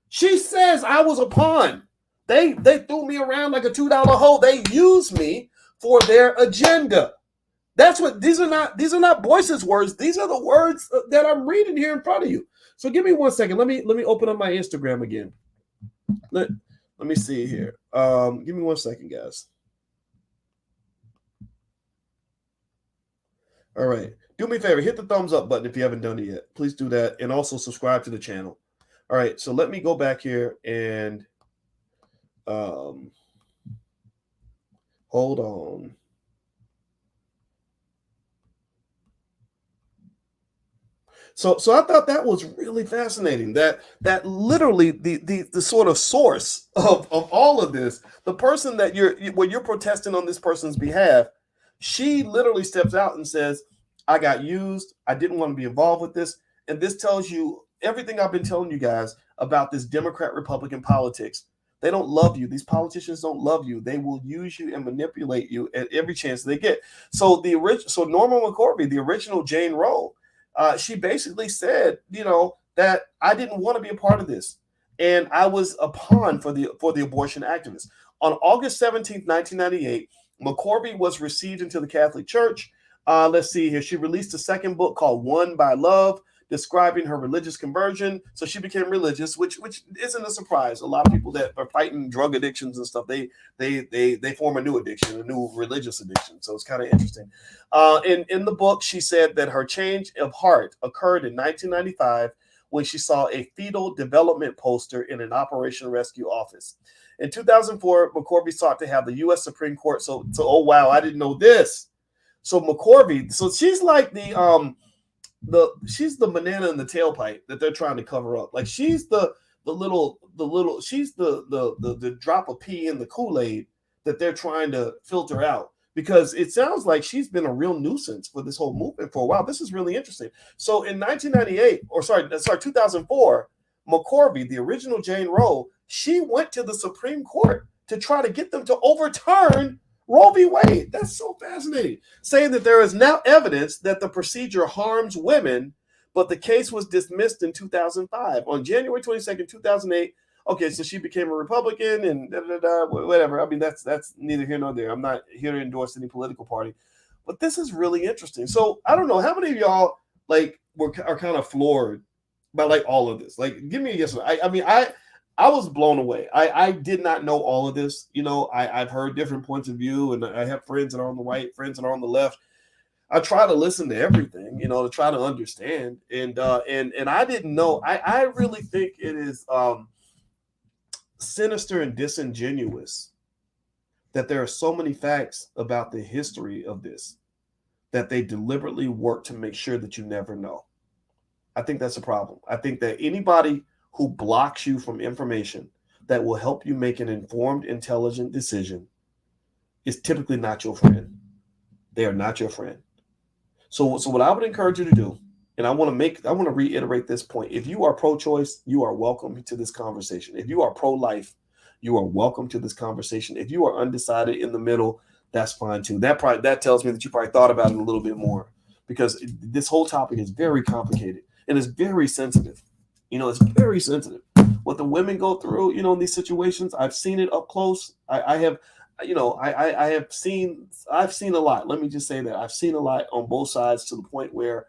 S1: She says I was a pawn. They threw me around like a $2 hoe. They used me for their agenda. That's what these are not Boyce's words. These are the words that I'm reading here in front of you. So give me 1 second. Let me open up my Instagram again. Let me see here. Give me 1 second, guys. All right. Do me a favor, hit the thumbs up button if you haven't done it yet. Please do that. And also subscribe to the channel. All right. So let me go back here and hold on. So I thought that was really fascinating. That literally the sort of source of all of this, the person that you're protesting on this person's behalf, she literally steps out and says, I got used. I didn't want to be involved with this. And this tells you everything I've been telling you guys about this Democrat-Republican politics. They don't love you. These politicians don't love you. They will use you and manipulate you at every chance they get. So Norma McCorvey, the original Jane Roe, she basically said, that I didn't want to be a part of this, and I was a pawn for the abortion activists. On August 17th, 1998, McCorvey was received into the Catholic Church. Let's see here. She released a second book called Won by Love, describing her religious conversion. So she became religious, which isn't a surprise. A lot of people that are fighting drug addictions and stuff, they form a new addiction, a new religious addiction. So it's kind of interesting. In the book, she said that her change of heart occurred in 1995 when she saw a fetal development poster in an Operation Rescue office. In 2004, McCorvey sought to have the U.S. Supreme Court. So oh wow, I didn't know this. So McCorvey, so she's like she's the banana in the tailpipe that they're trying to cover up. Like she's the drop of pee in the Kool-Aid that they're trying to filter out, because it sounds like she's been a real nuisance for this whole movement for a while. This is really interesting. So in 2004, McCorvey, the original Jane Roe, she went to the Supreme Court to try to get them to overturn Roe v. Wade. That's so fascinating. Saying that there is now evidence that the procedure harms women, but the case was dismissed in 2005. On January 22nd, 2008, okay, so she became a Republican and whatever. I mean, that's neither here nor there. I'm not here to endorse any political party, but this is really interesting. So I don't know, how many of y'all are kind of floored by all of this? Give me a yes. I was blown away. I did not know all of this. I've heard different points of view, and I have friends that are on the right, friends that are on the left. I try to listen to everything, to try to understand. And I didn't know. I really think it is sinister and disingenuous that there are so many facts about the history of this that they deliberately work to make sure that you never know. I think that's a problem. I think that anybody who blocks you from information, that will help you make an informed, intelligent decision is typically not your friend. They are not your friend. So what I would encourage you to do, and I want to reiterate this point. If you are pro-choice, you are welcome to this conversation. If you are pro-life, you are welcome to this conversation. If you are undecided in the middle, that's fine too. That tells me that you probably thought about it a little bit more, because this whole topic is very complicated and it's very sensitive. It's very sensitive. What the women go through, in these situations, I've seen it up close. I've seen a lot. Let me just say that I've seen a lot on both sides, to the point where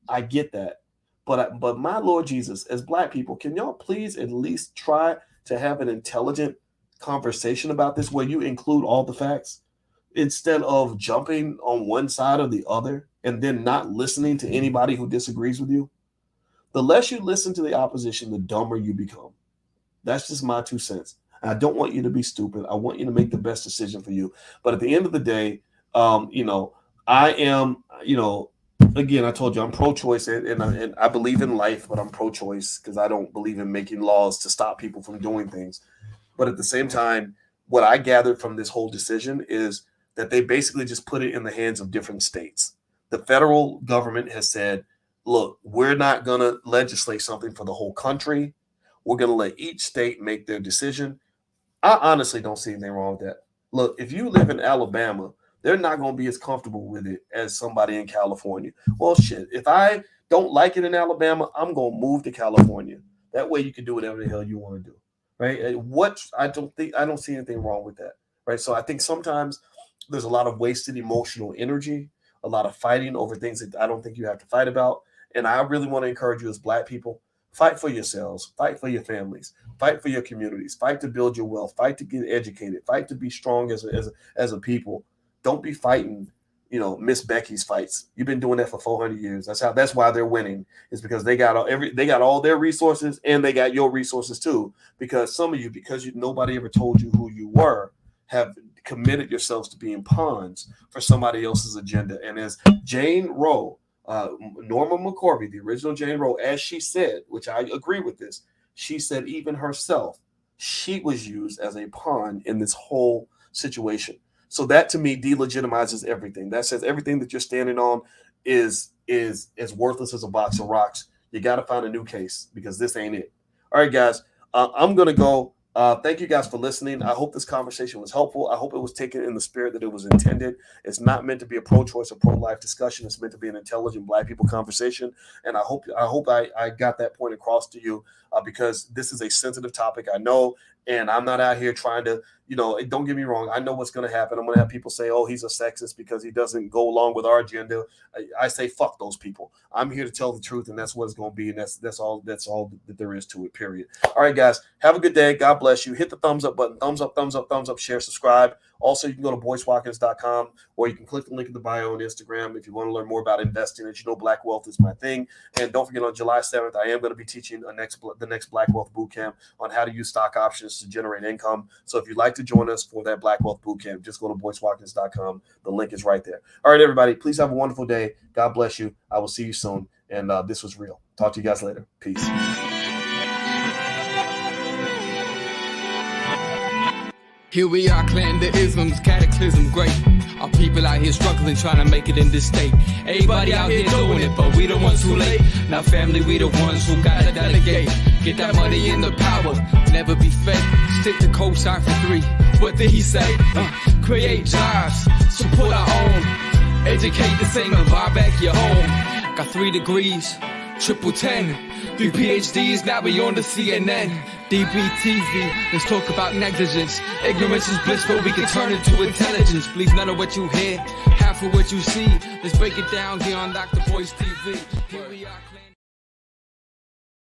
S1: I get that. But my Lord Jesus, as Black people, can y'all please at least try to have an intelligent conversation about this, where you include all the facts, instead of jumping on one side or the other and then not listening to anybody who disagrees with you? The less you listen to the opposition, the dumber you become. That's just my 2 cents. I don't want you to be stupid. I want you to make the best decision for you. But at the end of the day, I am, again, I told you I'm pro-choice, and I believe in life, but I'm pro-choice because I don't believe in making laws to stop people from doing things. But at the same time, what I gathered from this whole decision is that they basically just put it in the hands of different states. The federal government has said, look, we're not going to legislate something for the whole country. We're going to let each state make their decision. I honestly don't see anything wrong with that. Look, if you live in Alabama, they're not going to be as comfortable with it as somebody in California. Well, shit, if I don't like it in Alabama, I'm going to move to California. That way you can do whatever the hell you want to do, right? I don't see anything wrong with that, right? So I think sometimes there's a lot of wasted emotional energy, a lot of fighting over things that I don't think you have to fight about. And I really want to encourage you as Black people, fight for yourselves, fight for your families, fight for your communities, fight to build your wealth, fight to get educated, fight to be strong as a people. Don't be fighting, Miss Becky's fights. You've been doing that for 400 years. That's why they're winning. Is because they got all their resources, and they got your resources too. Because some of you, nobody ever told you who you were, have committed yourselves to being pawns for somebody else's agenda. And as Jane Roe, Norma McCorvey, the original Jane Roe, as she said, which I agree with this, she said even herself, she was used as a pawn in this whole situation. So that, to me, delegitimizes everything. That says everything that you're standing on is as worthless as a box of rocks. You got to find a new case, because this ain't it. All right, guys, I'm going to go. Thank you guys for listening. I hope this conversation was helpful. I hope it was taken in the spirit that it was intended. It's not meant to be a pro-choice or pro-life discussion. It's meant to be an intelligent Black people conversation. And I hope I got that point across to you, because this is a sensitive topic, I know. And I'm not out here trying to, don't get me wrong. I know what's going to happen. I'm going to have people say, oh, he's a sexist because he doesn't go along with our agenda. I say, fuck those people. I'm here to tell the truth, and that's what it's going to be. And that's all that there is to it, period. All right, guys, have a good day. God bless you. Hit the thumbs up button. Thumbs up, share, subscribe. Also, you can go to boycewatkins.com, or you can click the link in the bio on Instagram if you want to learn more about investing. As you know, Black Wealth is my thing. And don't forget, on July 7th, I am going to be teaching the next Black Wealth Bootcamp on how to use stock options to generate income. So if you'd like to join us for that Black Wealth Bootcamp, just go to boycewatkins.com. The link is right there. All right, everybody, please have a wonderful day. God bless you. I will see you soon. And this was real. Talk to you guys later. Peace.
S2: Here we are, clan the isms, cataclysm great. Our people out here struggling, trying to make it in this state. Everybody out here doing it, but we the ones who late. Now family, we the ones who gotta delegate. Get that money in the power, never be fake. Stick to cosign for 3. What did he say? Create jobs, support our own. Educate the same and buy back your home. Got 3 degrees, triple 10. 3 PhDs, now we on the CNN. DBTV, let's talk about negligence. Ignorance is bliss, but we can turn it to intelligence. Believe none of what you hear, half of what you see. Let's break it down here on Dr. Voice TV. Here we are.